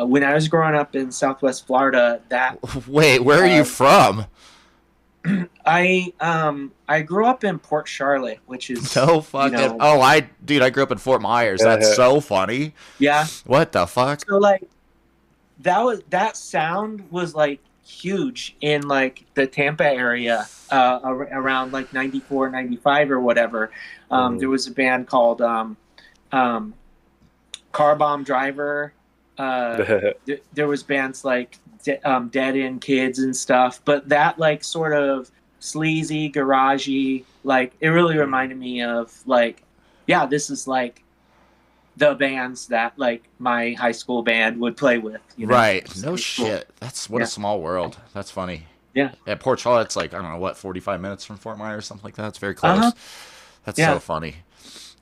when I was growing up in Southwest Florida. Wait, where are you from? I grew up in Port Charlotte, which is so fucking. I grew up in Fort Myers. That's so funny. Yeah. What the fuck? So that sound was huge in the Tampa area around 94, 95 or whatever. There was a band called Car Bomb Driver. There was bands like Dead End Kids and stuff, but that sort of sleazy, garagey, it really reminded me of this is the bands that my high school band would play with. Right. No shit. That's a small world. That's funny. Yeah. Yeah. Port Charlotte's I don't know what, 45 minutes from Fort Myers, something like that. It's very close. That's so funny.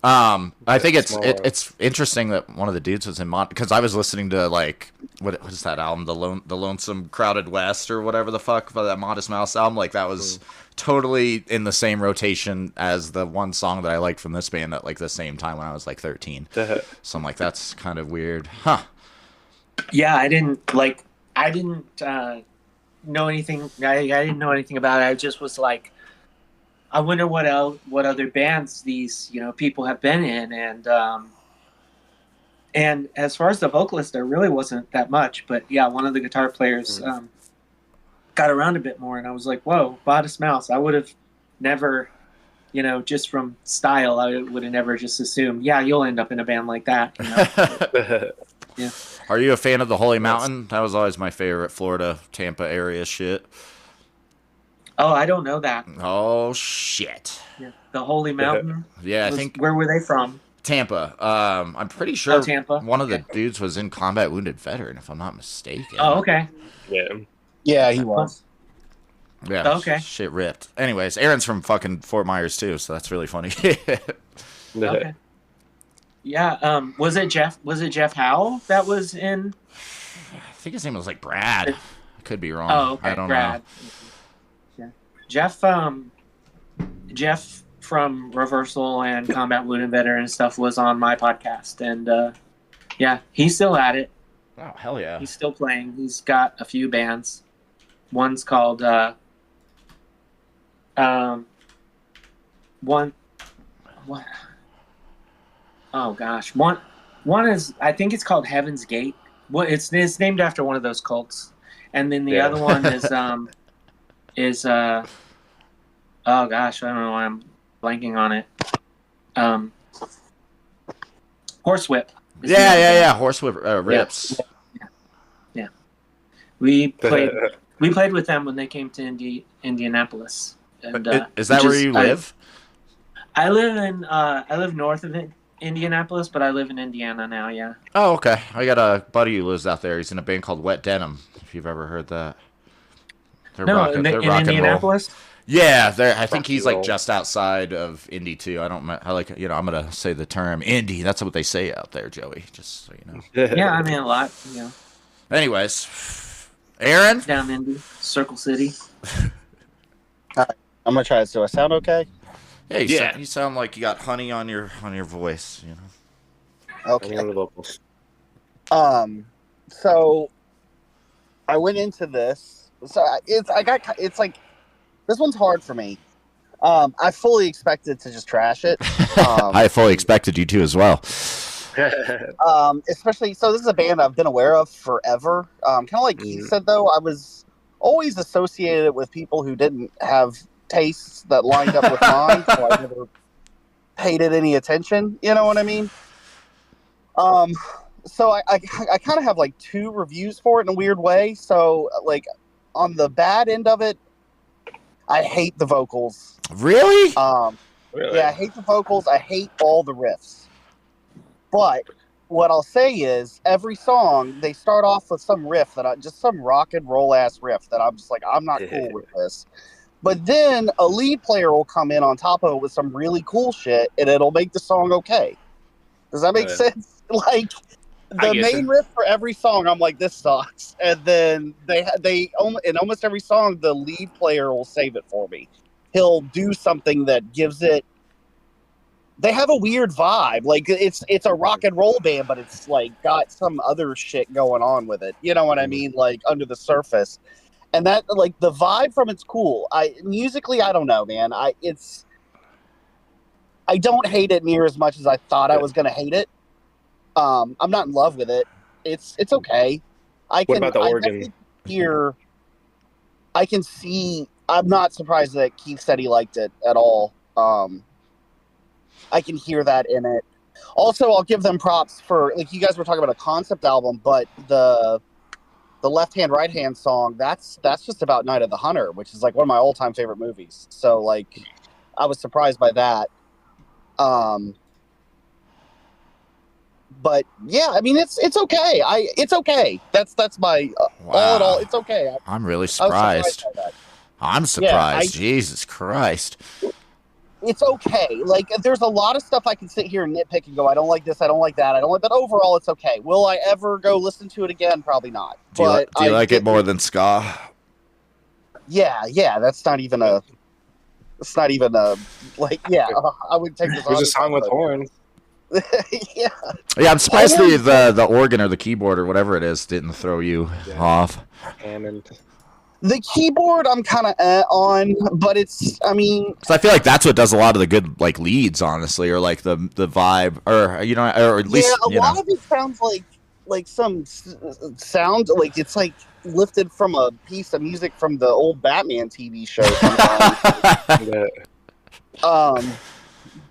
I think it's interesting that one of the dudes was in because I was listening to what is that album, the Lonesome Crowded West or whatever the fuck, that Modest Mouse album. That was totally in the same rotation as the one song that I liked from this band at the same time when I was 13. So I'm that's kind of weird, huh? Yeah, I didn't know anything. I didn't know anything about it. I just was I wonder what other bands these people have been in, and as far as the vocalist, there really wasn't that much. But yeah, one of the guitar players got around a bit more, and I was whoa, Modest Mouse. I would have never, just from style, I would have never just assumed, yeah, you'll end up in a band like that. Yeah. Are you a fan of the Holy Mountain? That was always my favorite Florida, Tampa area shit. Oh, I don't know that. Oh, shit. Yeah. The Holy Mountain? Yeah, I think... Where were they from? Tampa. I'm pretty sure Tampa. One of the dudes was in Combat Wounded Veteran, if I'm not mistaken. Oh, okay. Yeah, he was. Yeah, okay. Shit ripped. Anyways, Aaron's from fucking Fort Myers, too, so that's really funny. Okay. Yeah, was it Jeff Howell that was in... I think his name was Brad. I could be wrong. Oh, okay, I don't Brad. know. Jeff from Reversal and Combat Wounded Veteran and stuff was on my podcast, and he's still at it. Oh, hell yeah. He's still playing. He's got a few bands. One's called what? Oh gosh, one is, I think it's called Heaven's Gate. Well, it's named after one of those cults, and then the other one is oh gosh, I don't know why I'm blanking on it. Horsewhip. Yeah. Horsewhip rips. Yeah. We played with them when they came to Indianapolis. And, is that where you live? I live north of Indianapolis, but I live in Indiana now. Yeah. Oh, okay. I got a buddy who lives out there. He's in a band called Wet Denim. If you've ever heard that. In Indianapolis. Yeah, I think he's just outside of Indy too. I'm gonna say the term Indy. That's what they say out there, Joey. Just so you know. Yeah, I mean a lot. Anyways, Aaron down Indy, Circle City. I'm gonna try this. Do I sound okay? Yeah, you sound like you got honey on your voice. Okay. So I went into this. So it's like this one's hard for me. I fully expected to just trash it. I fully expected you to as well. Especially, so this is a band I've been aware of forever. Kind of like he said, though, I was always associated it with people who didn't have tastes that lined up with mine, so I never paid it any attention. You know what I mean? So I kind of have like two reviews for it in a weird way. So like on the bad end of it, I hate the vocals. Really? Really? Yeah, I hate the vocals. I hate all the riffs. But what I'll say is every song they start off with some riff just some rock and roll ass riff that I'm just like, I'm not cool with this. But then a lead player will come in on top of it with some really cool shit, and it'll make the song okay. Does that make sense? Like the main riff for every song, I'm like, this sucks, and then in almost every song, the lead player will save it for me. He'll do something that gives it. They have a weird vibe, like it's a rock and roll band, but it's like got some other shit going on with it. You know what I mean? Like under the surface. And that, like, the vibe from it's cool. Musically, I don't know, man. I don't hate it near as much as I thought I was gonna hate it. I'm not in love with it. It's okay. What about the organ? I can see. I'm not surprised that Keith said he liked it at all. I can hear that in it. Also, I'll give them props for, like, you guys were talking about a concept album, but the Left Hand, Right Hand song, that's just about Night of the Hunter, which is like one of my all-time favorite movies. So, like, I was surprised by that. But yeah, I mean, it's okay. It's okay. That's my all in all. It's okay. I'm really surprised. I'm surprised. Yeah, Jesus Christ. It's okay. Like, there's a lot of stuff I can sit here and nitpick and go, I don't like this, I don't like that, I don't like. But overall, it's okay. Will I ever go listen to it again? Probably not. Do you like it more than ska? Yeah. That's not even a. It's not even a like. Yeah, I would take this. There's a song with horns. Yeah. Yeah, I'm surprised the organ or the keyboard or whatever it is didn't throw you off. Hammond. The keyboard I'm kind of on, but it's, I mean... So I feel like that's what does a lot of the good, like, leads, honestly, or, like, the vibe, or, you know, or at least, yeah, a lot of it sounds like some sound, like, it's, like, lifted from a piece of music from the old Batman TV show sometimes.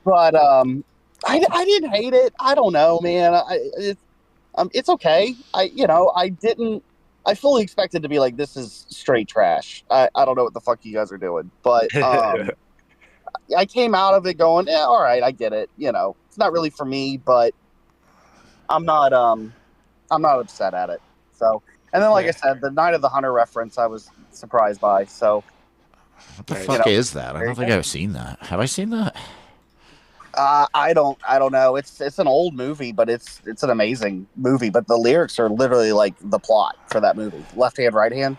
But I didn't hate it. I don't know, man. It's okay. I fully expected to be like, this is straight trash. I don't know what the fuck you guys are doing. But I came out of it going, yeah, all right, I get it. You know, it's not really for me, but I'm not upset at it. So, and then, like I said, the Night of the Hunter reference, I was surprised by. So, what the fuck is that? I don't think I've seen that. Have I seen that? I don't know. It's an old movie, but it's an amazing movie. But the lyrics are literally like the plot for that movie, Left Hand, Right Hand.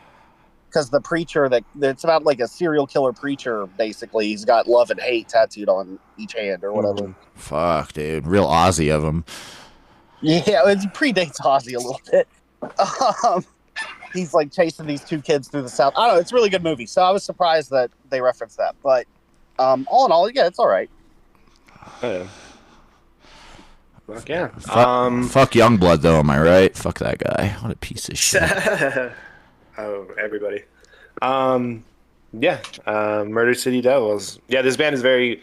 Because the preacher it's about like a serial killer preacher. Basically, he's got love and hate tattooed on each hand or whatever. Fuck, dude, real Aussie of him. Yeah, it predates Ozzy a little bit. He's like chasing these two kids through the South. I don't know. It's a really good movie. So I was surprised that they referenced that. But all in all, yeah, it's all right. Oh, yeah. Fuck yeah. Fuck Youngblood, though, am I right? Fuck that guy. What a piece of shit. Oh, everybody. Murder City Devils. Yeah, this band is very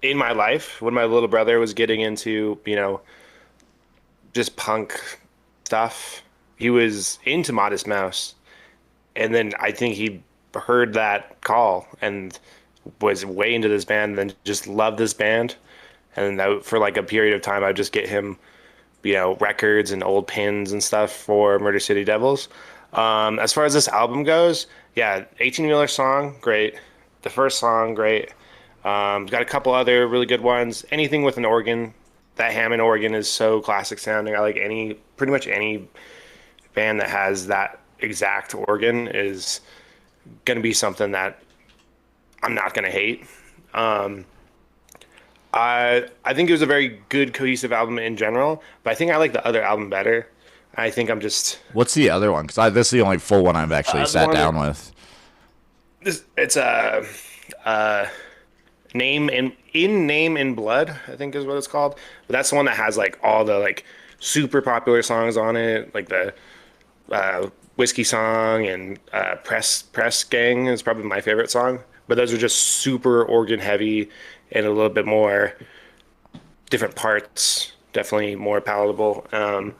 in my life. When my little brother was getting into, you know, just punk stuff, he was into Modest Mouse. And then I think he heard that call and was way into this band and then just loved this band. And that, for like a period of time, I'd just get him, you know, records and old pins and stuff for Murder City Devils. As far as this album goes, yeah, 18-Wheeler song, great. The first song, great. Got a couple other really good ones. Anything with an organ, that Hammond organ is so classic sounding. I like pretty much any band that has that exact organ is going to be something that I'm not going to hate. I think it was a very good, cohesive album in general, but I think I like the other album better. I think I'm just... What's the other one? Because this is the only full one I've actually sat down with. It's a Name in Blood, I think is what it's called. But that's the one that has like all the like super popular songs on it, like the Whiskey Song and Press Gang is probably my favorite song. But those are just super organ heavy and a little bit more different parts, definitely more palatable. And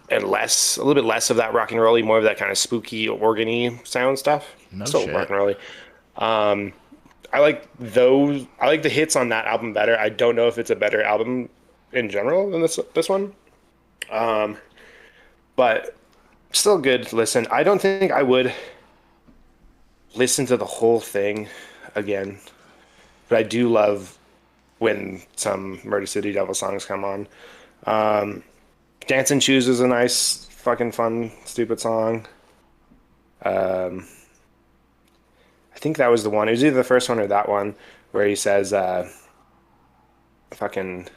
a little bit less of that rock and rolly, more of that kind of spooky organ-y sound stuff. No Still shit. rock and rolly. I like those. I like the hits on that album better. I don't know if it's a better album in general than this one. But still good to listen. I don't think I would listen to the whole thing again, but I do love when some Murder City Devil songs come on. Dancing Shoes is a nice, fucking fun, stupid song. I think that was the one. It was either the first one or that one where he says, fucking...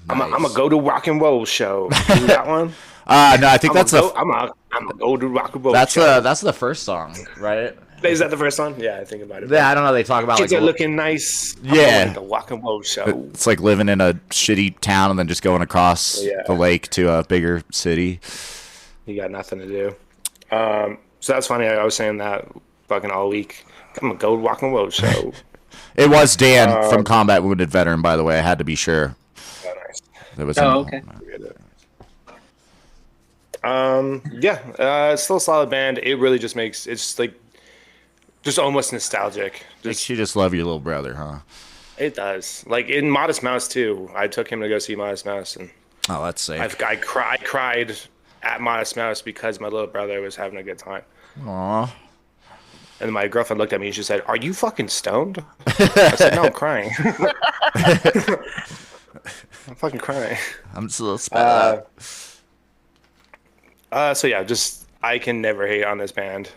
I'm a go to rock and roll show. Is that one? No, I think I'm a go to rock and roll show. That's the first song, right? Is that the first one? Yeah, I think about it. Yeah, I don't know. They talk about kids like are looking nice. Yeah, the rock and roll show. It's like living in a shitty town and then just going across the lake to a bigger city. You got nothing to do. So that's funny. I was saying that fucking all week. I'm a go to rock and roll show. It was Dan from Combat Wounded Veteran, by the way. I had to be sure. Oh, nice. That was okay. It's still a solid band. It really just it's like just almost nostalgic. Makes you just love your little brother, huh? It does. Like in Modest Mouse too. I took him to go see Modest Mouse, and that's sick. I cried at Modest Mouse because my little brother was having a good time. Aww. And my girlfriend looked at me and she said, "Are you fucking stoned?" I said, "No, I'm crying." I'm fucking crying. I'm just a little sped up. So yeah, just I can never hate on this band.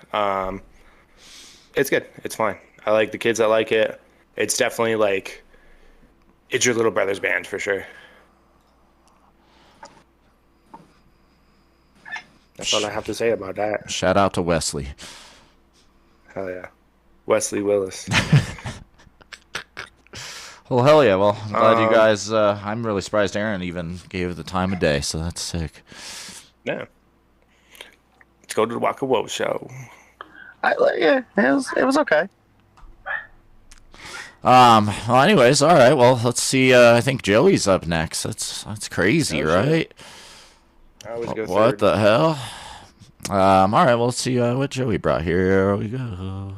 It's good. It's fine. I like the kids that like it. It's definitely like it's your little brother's band for sure. That's all I have to say about that. Shout out to Wesley. Hell yeah. Wesley Willis. Well, hell yeah. Well, I'm glad you guys... I'm really surprised Aaron even gave it the time of day, so that's sick. Yeah. Let's go to the Waka Woe show. It was okay. Well, anyways, all right. Well, let's see. I think Joey's up next. That's crazy, right? I always go What third. the hell? All right. Well, let's see what Joey brought. Here we go.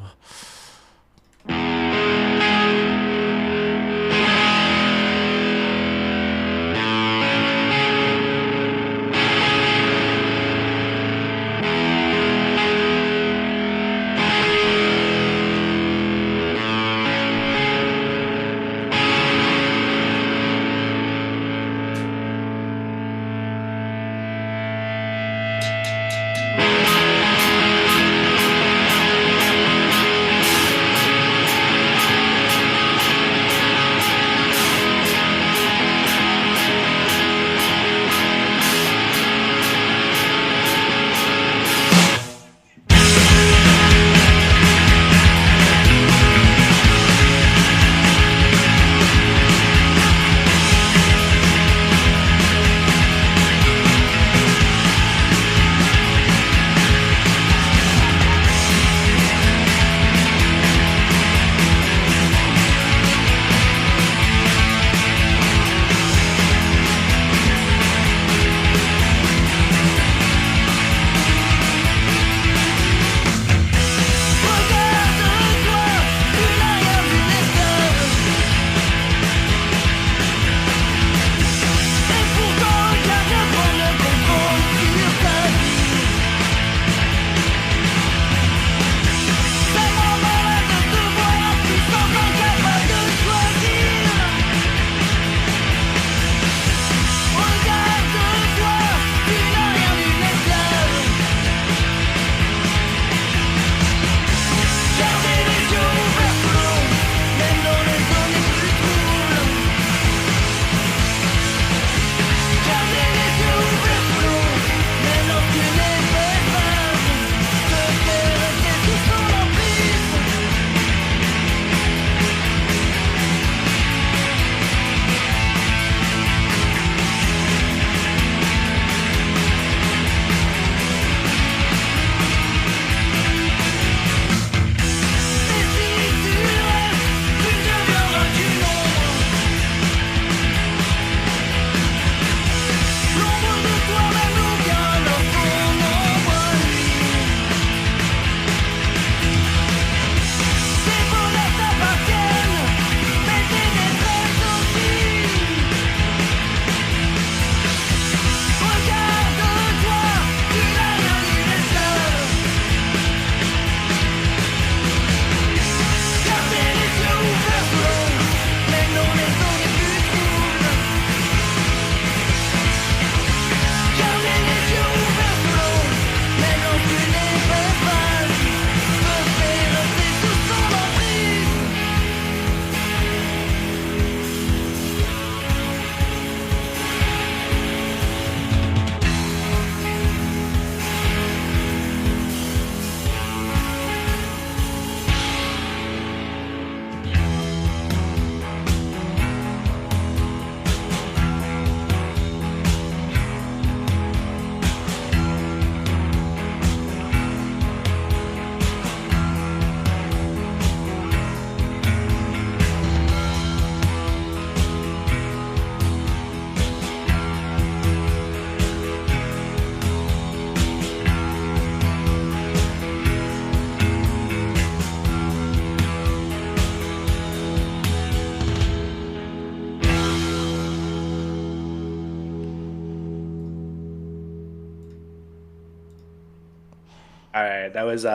All right, that was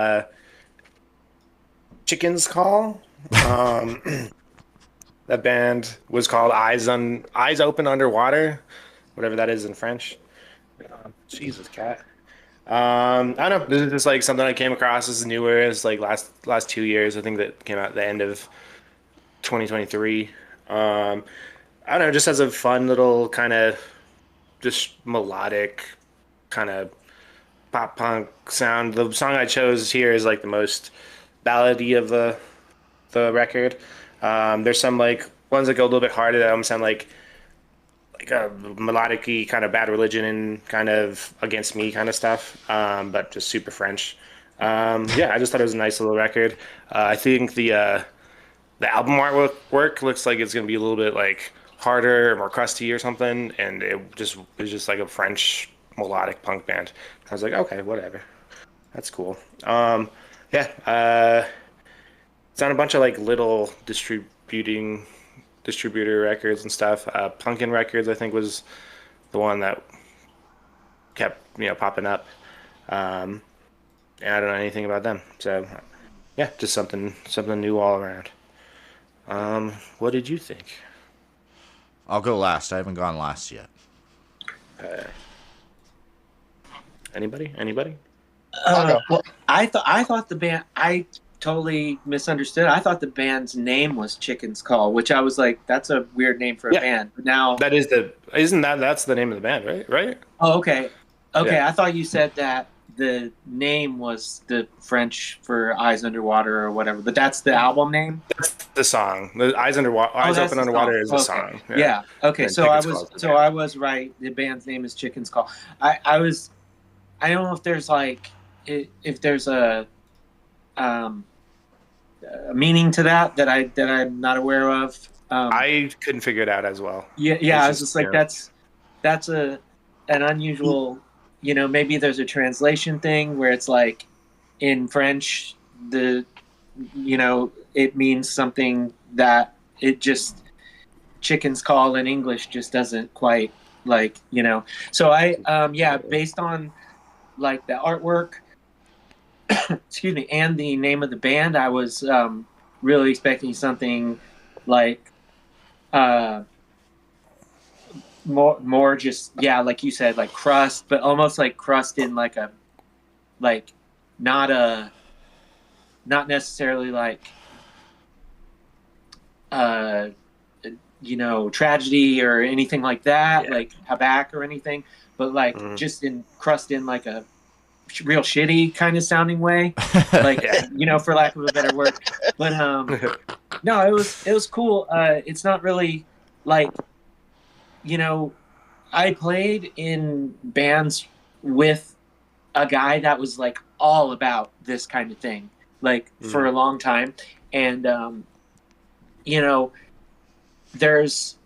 Chicken's Call. That band was called Eyes Open Underwater, whatever that is in French. Jesus, cat. I don't know. This is just like something I came across. This is newer. It's like last 2 years. I think that came out at the end of 2023. I don't know. Just has a fun little kind of just melodic kind of pop punk sound. The song I chose here is like the most ballady of the record. There's some like ones that go a little bit harder that almost sound like a melodic-y kind of Bad Religion and kind of Against Me kind of stuff, but just super French. Yeah, I just thought it was a nice little record. I think the album artwork looks like it's gonna be a little bit like harder, more crusty or something, and it was just like a French melodic punk band. I was like, okay, whatever, that's cool. Yeah, it's on a bunch of like little distributor records and stuff. Punkin Records, I think, was the one that kept popping up. And I don't know anything about them, so yeah, just something new all around. What did you think? I'll go last. I haven't gone last yet. Anybody? Well, I thought the band. I totally misunderstood. I thought the band's name was Chicken's Call, which I was like, that's a weird name for a band. But now that's the name of the band, right? Oh, okay. Yeah. I thought you said that the name was the French for Eyes Underwater or whatever, but that's the album name. That's the song. The Eyes Open Underwater is the song. Yeah. Okay. And So I was right. The band's name is Chicken's Call. I don't know if there's like if there's a meaning to that I'm not aware of. I couldn't figure it out as well. Yeah. I was just like, that's an unusual. Maybe there's a translation thing where it's like in French, it means something that it just Chicken's Call in English just doesn't quite So based on like the artwork, excuse me, and the name of the band, I was really expecting something like more just like you said, like crust, but almost like crust in like a not necessarily like tragedy or anything like that, like Habak or anything, but like just in crust in like a real shitty kind of sounding way, like for lack of a better word. But no, it was cool. It's not really like I played in bands with a guy that was like all about this kind of thing, like for a long time, and there's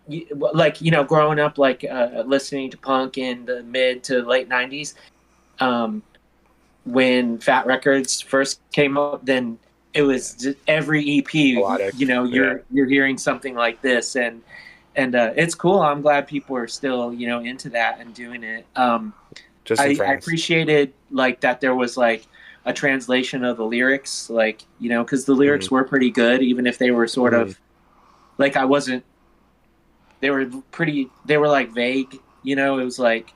like growing up, like listening to punk in the mid to late 90s. When Fat Records first came up, then it was just every EP, you're hearing something like this, and it's cool. I'm glad people are still, into that and doing it. I appreciated like that there was like a translation of the lyrics, like, because the lyrics were pretty good, even if they were sort of like, they were like vague, it was like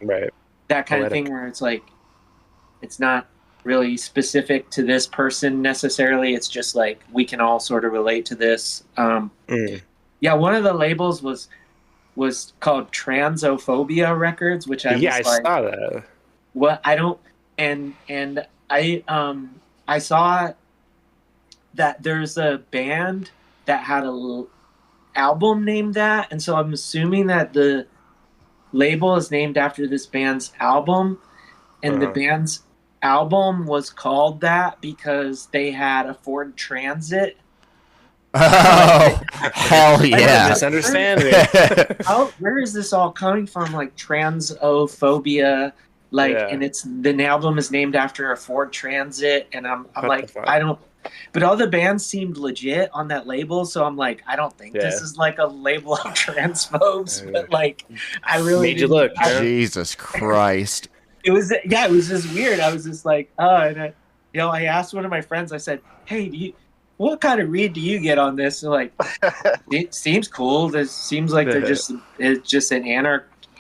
that kind of thing where it's like, it's not really specific to this person necessarily. It's just like, we can all sort of relate to this. Yeah, one of the labels was called Transophobia Records, which I saw that. What I don't, and I saw that there's a band that had a album named that, and so I'm assuming that the label is named after this band's album, and the band's album was called that because they had a Ford Transit. Oh, hell yeah. Misunderstanding. Where is this all coming from? Like transophobia, and the album is named after a Ford Transit, and I'm like, I don't, but all the bands seemed legit on that label, so I'm like, I don't think this is like a label of transphobes, but like, I really made you look. Jesus Christ. it was just weird. I was just like, oh, and I asked one of my friends. I said, hey, what kind of read do you get on this? And like, it seems cool. This seems like it's just an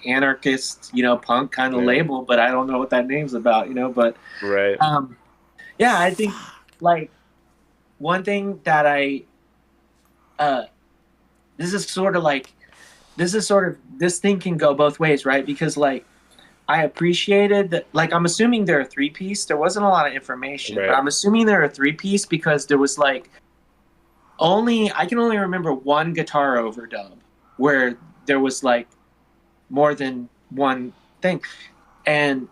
anarchist, punk kind of label, but I don't know what that name's about, but right. I think like one thing that this thing can go both ways, right? Because like I appreciated that, like I'm assuming they're a 3-piece. There wasn't a lot of information, but I'm assuming they're a 3-piece because there was like I can only remember one guitar overdub where there was like more than one thing. And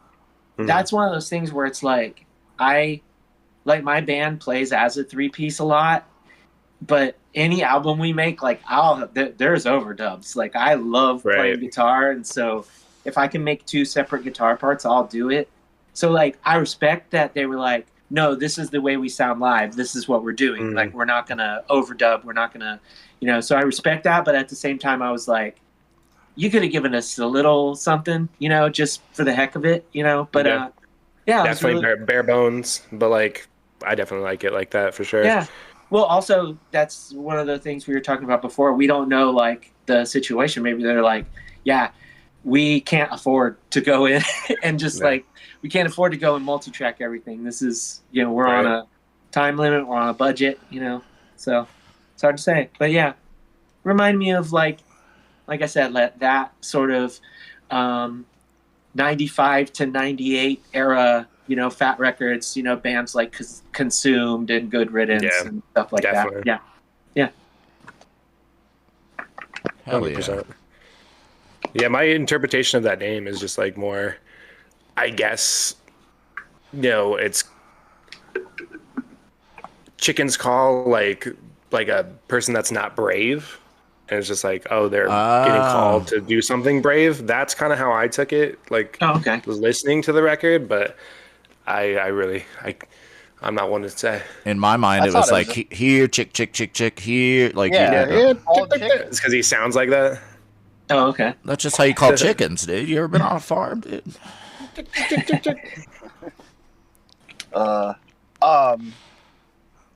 that's one of those things where it's like my band plays as a 3-piece a lot, but any album we make, like there's overdubs. Like I love playing guitar, and so if I can make 2 separate guitar parts, I'll do it. So like I respect that they were like, no, this is the way we sound live. This is what we're doing. Like we're not gonna overdub. We're not gonna, So I respect that, but at the same time, I was like, you could have given us a little something, just for the heck of it, But definitely really... bare bones. But like, I definitely like it like that for sure. Yeah. Well, also that's one of the things we were talking about before. We don't know like the situation. Maybe they're like, yeah, we can't afford to go in and just like we can't afford to go and multi-track everything. This is we're on a time limit. We're on a budget. So it's hard to say. But yeah, remind me of like I said, that sort of 95 to 98 era, Fat Records, bands like Consumed and Good Riddance and stuff like that. Yeah. Hell 100%. Yeah, my interpretation of that name is just like more, I guess, it's chicken's call, like a person that's not brave. And it's just like, oh, they're getting called to do something brave. That's kind of how I took it. Like, listening to the record, but I'm not one to say. In my mind, it was like here, chick, here, like It's because he sounds like that. Oh, okay. That's just how you call chickens, dude. You ever been on a farm, dude?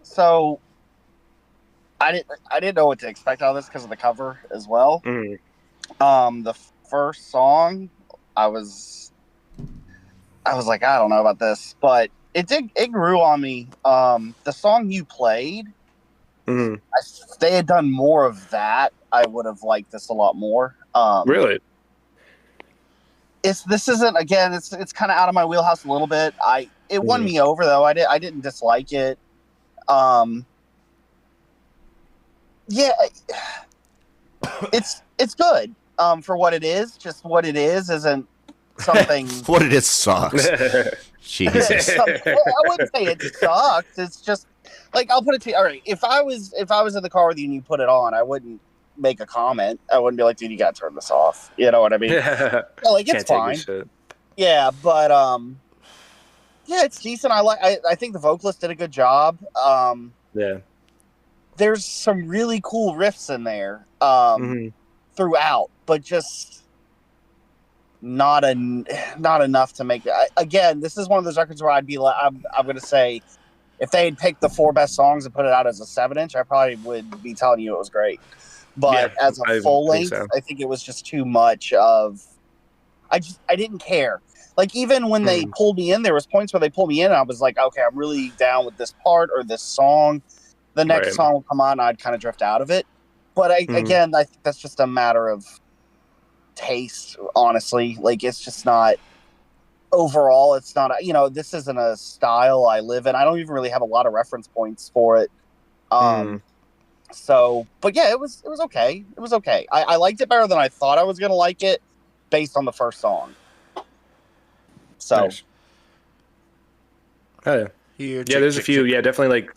So I didn't know what to expect out of this because of the cover as well. The first song, I was like, I don't know about this, but it grew on me. The song you played, if they had done more of that, I would have liked this a lot more. Really? This isn't, again, it's kind of out of my wheelhouse a little bit. It won me over though. I didn't dislike it. Yeah, it's good for what it is. Just what it is isn't something. What it is sucks. Jesus. I wouldn't say it sucks. It's just like, I'll put it to you. All right, if I was in the car with you and you put it on, I wouldn't make a comment. I wouldn't be like, dude, you gotta turn this off. You know what I mean? Like, it's fine. Yeah, but yeah, it's decent. I think the vocalist did a good job. Yeah. There's some really cool riffs in there throughout, but just not enough to make it. Again, this is one of those records where I'd be like, I'm going to say, if they had picked the 4 best songs and put it out as a 7-inch, I probably would be telling you it was great. But as a full length, I think it was just too much of. I didn't care. Like, even when they pulled me in, there was points where they pulled me in, and I was like, okay, I'm really down with this part or this song. The next song will come on, and I'd kind of drift out of it. But again, I think that's just a matter of taste, honestly. Like, it's just not. Overall, it's not. This isn't a style I live in. I don't even really have a lot of reference points for it. So, but yeah, it was okay. It was okay. I liked it better than I thought I was gonna like it, based on the first song. So, nice. Oh, yeah, there's a few. Yeah, definitely like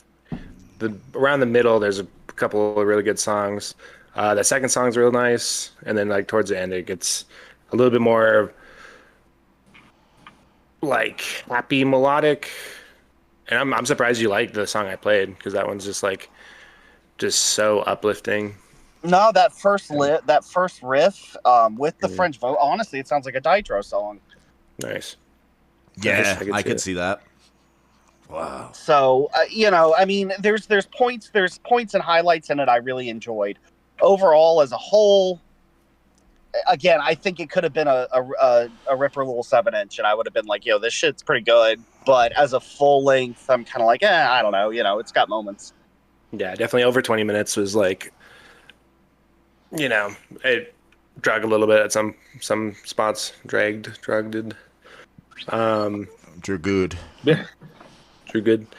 around the middle. There's a couple of really good songs. The second song's real nice, and then like towards the end, it gets a little bit more like happy melodic. And I'm surprised you liked the song I played, because that one's just so uplifting. No, that first riff with the French vote, honestly, it sounds like a Ditro song. Nice. Yeah, could I see could it. see that. Wow. So I mean, there's points and highlights in it I really enjoyed. Overall, as a whole, again, I think it could have been a ripper little 7-inch, and I would have been like, yo, this shit's pretty good. But as a full length, I'm kind of like, I don't know. It's got moments. Yeah, definitely over 20 minutes was like, it dragged a little bit at some spots. Drugged. Drew good. Yeah. Drugged.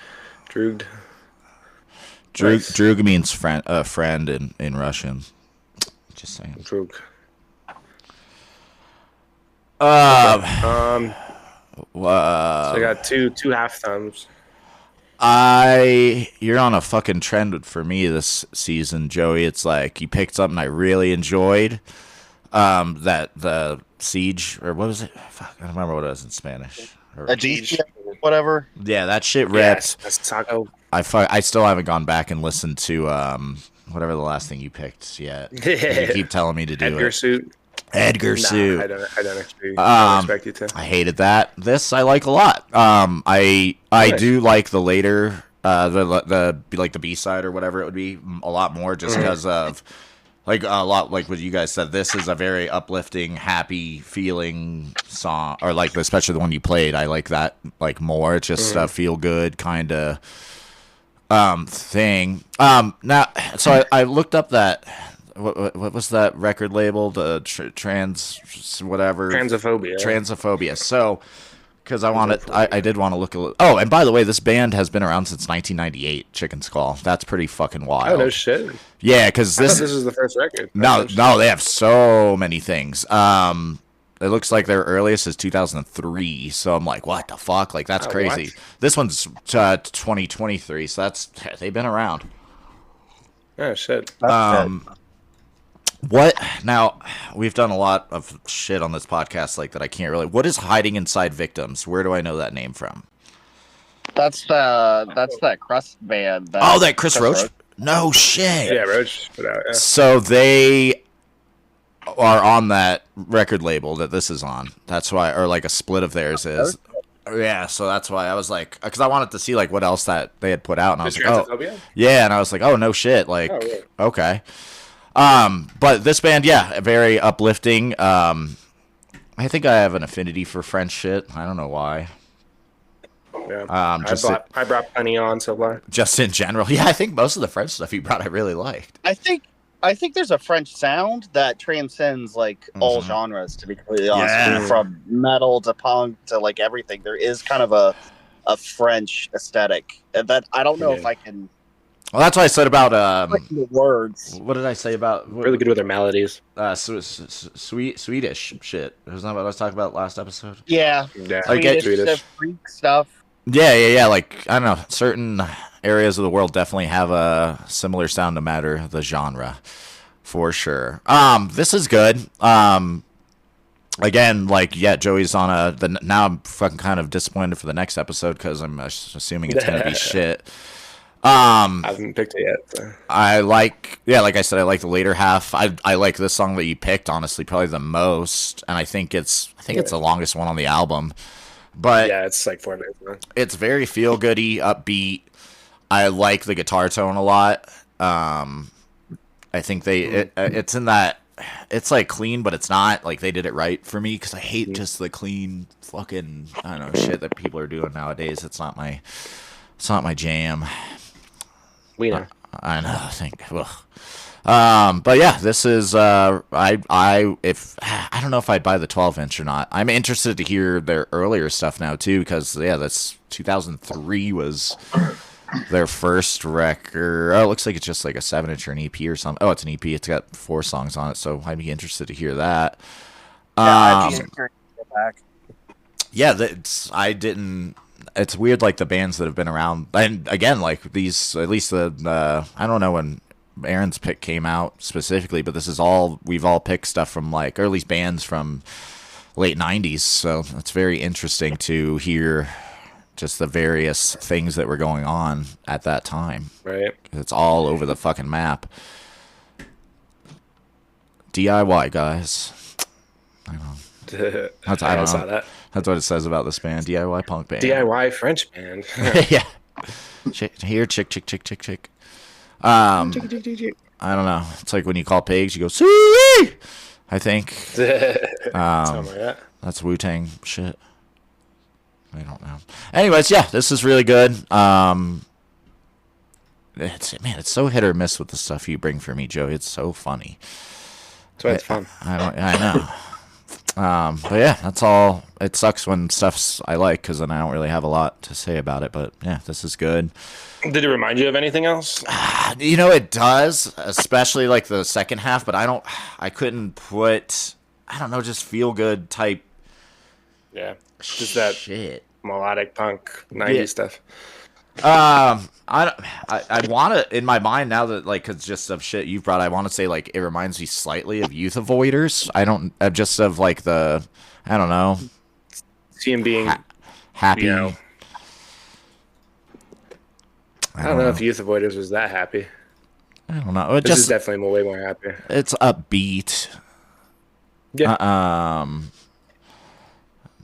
Drug means friend in Russian. Just saying. Drug. So I got two half thumbs. You're on a fucking trend for me this season, Joey. It's like you picked something I really enjoyed. That the Siege, or what was it? Fuck, I don't remember what it was in Spanish. Whatever. Yeah, that shit ripped. Yes, taco. I still haven't gone back and listened to whatever the last thing you picked yet. You keep telling me to do Edgar it. Suit. Edgar Suit. I don't actually expect you to. I hated that. This I like a lot. I do like the later the B-side or whatever it would be a lot more just because of like a lot like what you guys said. This is a very uplifting, happy feeling song, or like especially the one you played. I like that like more. It's just a feel good kind of thing. Now, so I looked up that. What was that record label? The Transophobia. So, because I did want to look a little. Oh, and by the way, this band has been around since 1998. Chicken Skull. That's pretty fucking wild. Oh no shit. Yeah, because this is the first record. No, they have so many things. It looks like their earliest is 2003. So I'm like, what the fuck? Like that's crazy. What? This one's 2023. So they've been around. Oh shit. What now? We've done a lot of shit on this podcast like that. I can't really. What is Hiding Inside Victims? Where do I know that name from? That's that Crust band. That Chris Roach. No shit. Yeah, Roach put out. Yeah. So they are on that record label that this is on. That's why, or like a split of theirs is. Yeah, so that's why I was like, because I wanted to see like what else that they had put out, and I was like, oh, yeah, and I was like, oh no shit, like, really? Okay. But this band, yeah, very uplifting. I think I have an affinity for French shit. I don't know why. Yeah. I brought plenty on so far. Just in general, yeah. I think most of the French stuff you brought, I really liked. I think there's a French sound that transcends like all genres. To be completely honest, from metal to punk to like everything, there is kind of a French aesthetic that I don't know if I can. Well, that's what I said about the words. What did I say about really good with their melodies? Swedish shit. Isn't that what I was talking about last episode? Yeah. Swedish freak stuff. Yeah. Like I don't know, certain areas of the world definitely have a similar sound, no matter the genre, for sure. This is good. Again, like Joey's on now I'm fucking kind of disappointed for the next episode because I'm assuming it's gonna be shit. I haven't picked it yet. So. like I said, I like the later half. I like this song that you picked, honestly, probably the most, and I think it's the longest one on the album. But yeah, it's like 4 minutes long. It's very feel goody, upbeat. I like the guitar tone a lot. I think it's in that it's like clean, but it's not like they did it right for me because I hate just the clean fucking I don't know shit that people are doing nowadays. It's not my jam. We know. I know. I think. Ugh. But yeah, this is. I don't know if I'd buy the 12-inch or not. I'm interested to hear their earlier stuff now too, because that's 2003 was their first record. Oh, it looks like it's just like a 7-inch or an EP or something. Oh, it's an EP. It's got 4 songs on it, so I'd be interested to hear that. Yeah, I didn't. It's weird, like the bands that have been around, and again, like these, at least I don't know when Aaron's pick came out specifically, but we've all picked stuff from like, or at least bands from late 90s, so it's very interesting to hear just the various things that were going on at that time. Right. It's all over the fucking map. DIY, guys. I know. I saw that. That's what it says about this band, DIY punk band. DIY French band. Yeah. Here, chick. I don't know. It's like when you call pigs, you go, see. I think. Something like that. That's Wu-Tang shit. I don't know. Anyways, yeah, this is really good. It's so hit or miss with the stuff you bring for me, Joe. It's so funny. That's why it's fun. I know. But yeah, that's all. It sucks when stuff's I like, because then I don't really have a lot to say about it. But yeah, this is good. Did it remind you of anything else? It does, especially like the second half. But I couldn't put, I don't know, just feel good type. Yeah, just that shit, melodic punk 90s stuff. I want to, in my mind now that, like, cause just of shit you've brought, I want to say, like, it reminds me slightly of Youth Avoiders. Just of, like, I don't know. See him being happy. I don't know if Youth Avoiders was that happy. I don't know. This is definitely way more happy. It's upbeat. Yeah.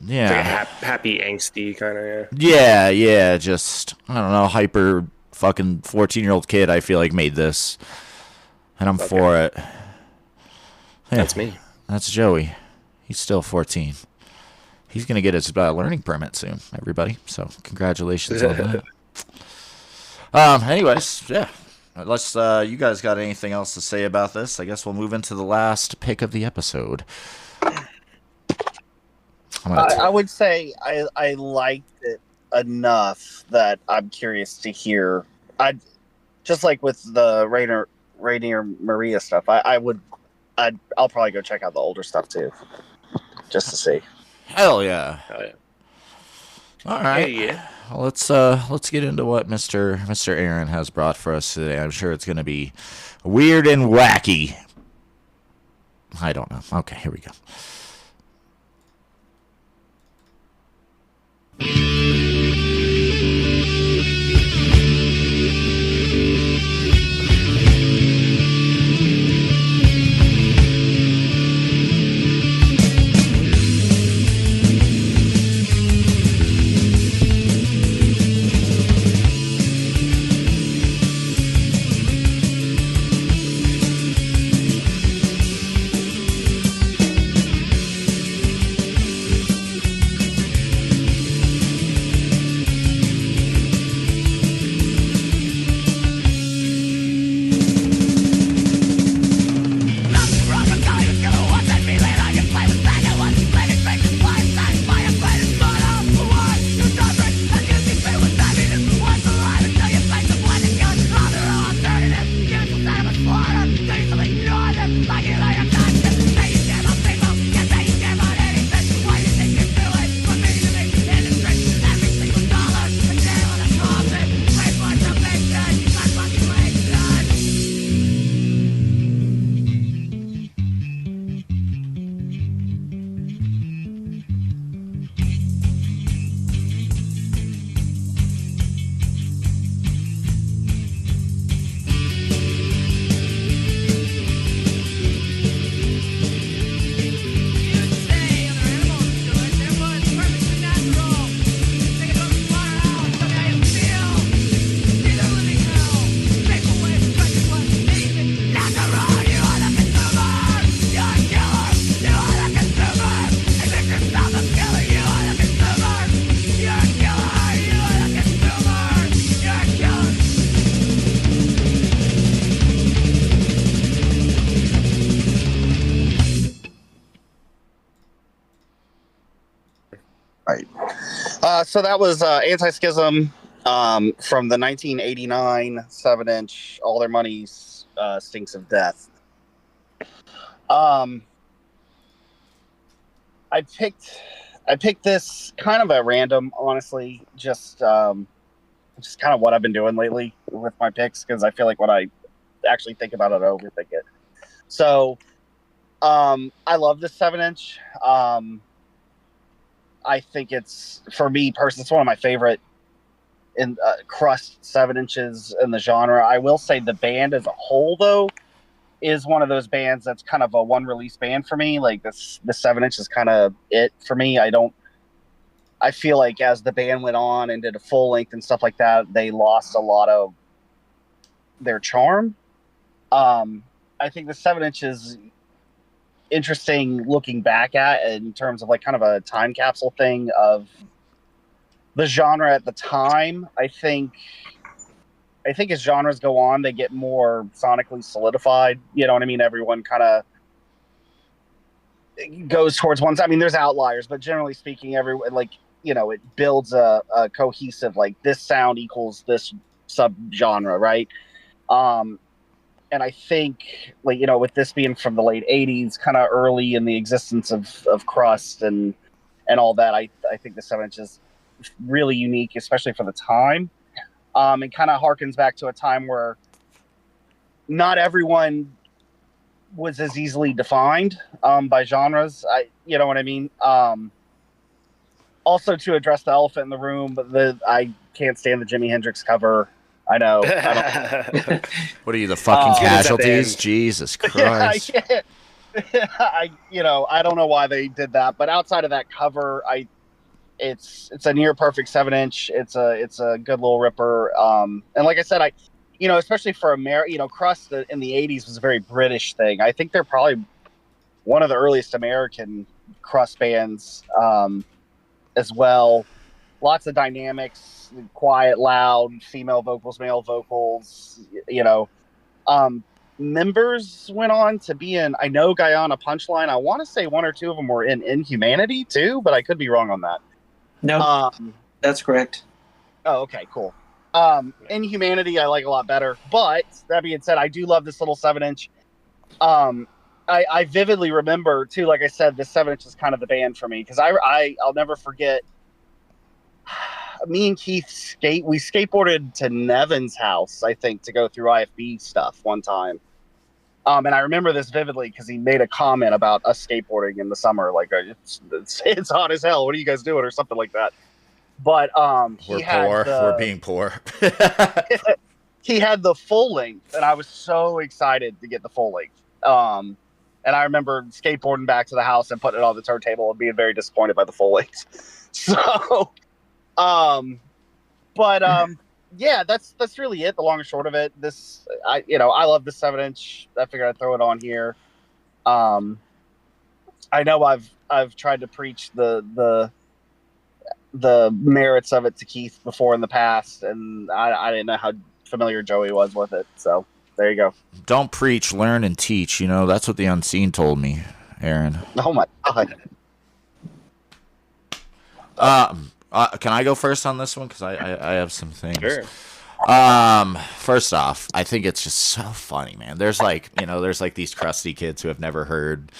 Yeah. It's like a happy, angsty kind of, Yeah, just, I don't know, hyper fucking 14-year-old kid, I feel like, made this. And I'm for it. Yeah, that's me. That's Joey. He's still 14. He's going to get his learning permit soon, everybody. So, congratulations on that. Anyways, yeah. Unless you guys got anything else to say about this, I guess we'll move into the last pick of the episode. I would say I liked it enough that I'm curious to hear. Just like with the Rainier Maria stuff, I'll probably go check out the older stuff too, just to see. Hell yeah! All right, yeah. Well, let's get into what Mr. Aaron has brought for us today. I'm sure it's going to be weird and wacky. I don't know. Okay, here we go. So that was Antischism from the 1989 7-inch All Their Money's Stinks of Death. I picked this kind of at random, honestly, just kind of what I've been doing lately with my picks, because I feel like when I actually think about it, I overthink it. So I love this 7-inch. I think it's, for me personally, it's one of my favorite in crust 7-inches in the genre. I will say the band as a whole, though, is one of those bands that's kind of a one release band for me. Like the 7-inch is kind of it for me. I don't I feel like as the band went on and did a full length and stuff like that, they lost a lot of their charm. I think the 7-inch is interesting looking back at in terms of like kind of a time capsule thing of the genre at the time. I think as genres go on, they get more sonically solidified. You know what I mean? Everyone kind of goes towards one side. I mean, there's outliers, but generally speaking, everyone, like, you know, it builds a cohesive, like, this sound equals this subgenre, right? And I think, like, you know, with this being from the late 80s, kind of early in the existence of crust and all that, I think the 7-inch is really unique, especially for the time. It kind of harkens back to a time where not everyone was as easily defined by genres. You know what I mean? Also, to address the elephant in the room, I can't stand the Jimi Hendrix cover. I know. What are you, the fucking casualties? Jesus Christ. Yeah, I don't know why they did that, but outside of that cover, it's a near perfect 7-inch. It's a good little ripper. And like I said, especially for crust in the 80s was a very British thing. I think they're probably one of the earliest American crust bands as well. Lots of dynamics, quiet, loud, female vocals, male vocals, members went on to be in, I know, Guyana Punchline. I want to say one or two of them were in Inhumanity too, but I could be wrong on that. No, that's correct. Oh, okay, cool. Inhumanity I like a lot better, but that being said, I do love this little 7-inch. I vividly remember too, like I said, this 7-inch is kind of the band for me, because I'll never forget, me and Keith we skateboarded to Nevin's house, I think, to go through IFB stuff one time. And I remember this vividly because he made a comment about us skateboarding in the summer, like, it's hot as hell, what are you guys doing, or something like that. But we're poor. We're being poor. He had the full length, and I was so excited to get the full length. And I remember skateboarding back to the house and putting it on the turntable and being very disappointed by the full length. So, yeah, that's really it. The long and short of it. I love the 7-inch. I figured I'd throw it on here. I know I've tried to preach the merits of it to Keith before in the past, and I didn't know how familiar Joey was with it. So there you go. Don't preach, learn, and teach. That's what the unseen told me, Aaron. Oh my God. Can I go first on this one? Because I have some things. Sure. First off, I think it's just so funny, man. There's these crusty kids who have never heard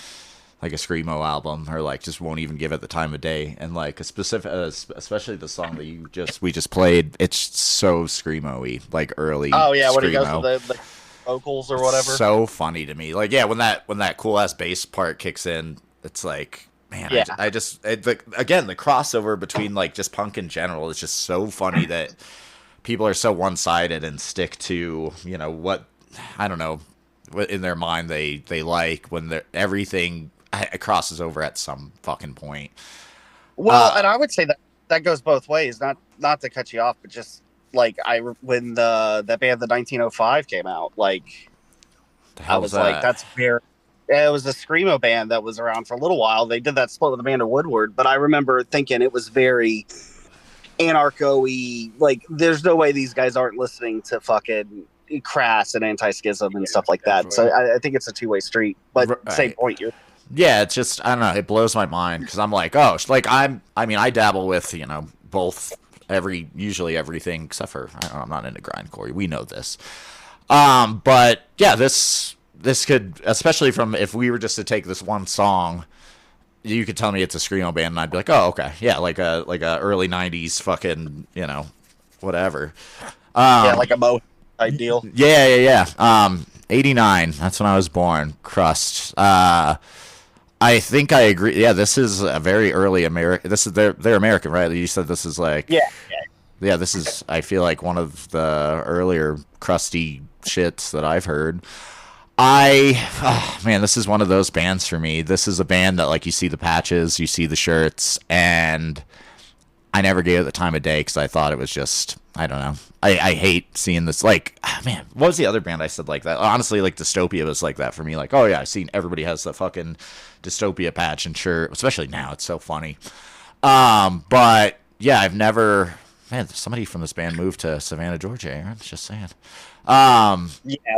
like a screamo album, or like just won't even give it the time of day, and like a specific, especially the song that we just played, it's so screamo-y, like early. Oh yeah, when he goes screamo. to the vocals or whatever. So funny to me, like when that cool ass bass part kicks in, it's like, man, yeah. Again, the crossover between like just punk in general is just so funny that people are so one-sided and stick to what, I don't know, what in their mind they like, when everything crosses over at some fucking point. Well, and I would say that goes both ways. Not to cut you off, but just like when that band, the 1905, came out, like I was like, that's very. It was a screamo band that was around for a little while. They did that split with Amanda Woodward, but I remember thinking it was very anarcho-y. Like, there's no way these guys aren't listening to fucking Crass and Antischism and stuff like that. So I think it's a two-way street. But same point, yeah, it's just, I don't know, it blows my mind, because I'm like, oh, like I dabble with both usually everything except for, I'm not into grindcore. We know this. But yeah, this could, especially from, if we were just to take this one song, you could tell me it's a screamo band, and I'd be like, oh, okay, yeah, like a early '90s fucking, whatever. Yeah, like a Mo ideal. Yeah. 89. That's when I was born. Crust. I think I agree. Yeah, this is a very early American. This is they're American, right? You said this is like. Yeah. This is, I feel like, one of the earlier crusty shits that I've heard. Man, this is one of those bands for me. This is a band that, like, you see the patches, you see the shirts, and I never gave it the time of day because I thought it was just, I don't know. I hate seeing this. Like, man, what was the other band I said like that? Honestly, like Dystopia was like that for me. Like, oh yeah, I've seen everybody has the fucking Dystopia patch and shirt, especially now. It's so funny. But yeah, I've never. Man, somebody from this band moved to Savannah, Georgia. Aaron, just saying. Yeah,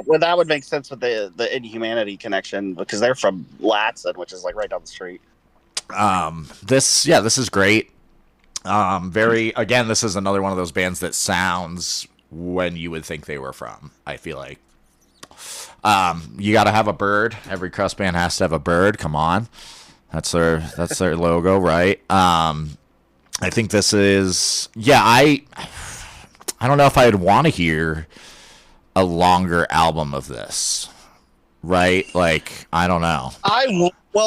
well, that would make sense with the Inhumanity connection because they're from Latson, which is like right down the street. This is great. Again, this is another one of those bands that sounds when you would think they were from. I feel like, you got to have a bird. Every crust band has to have a bird. Come on, that's their logo, right? I think this is, I don't know if I'd want to hear a longer album of this, right? Like, I don't know.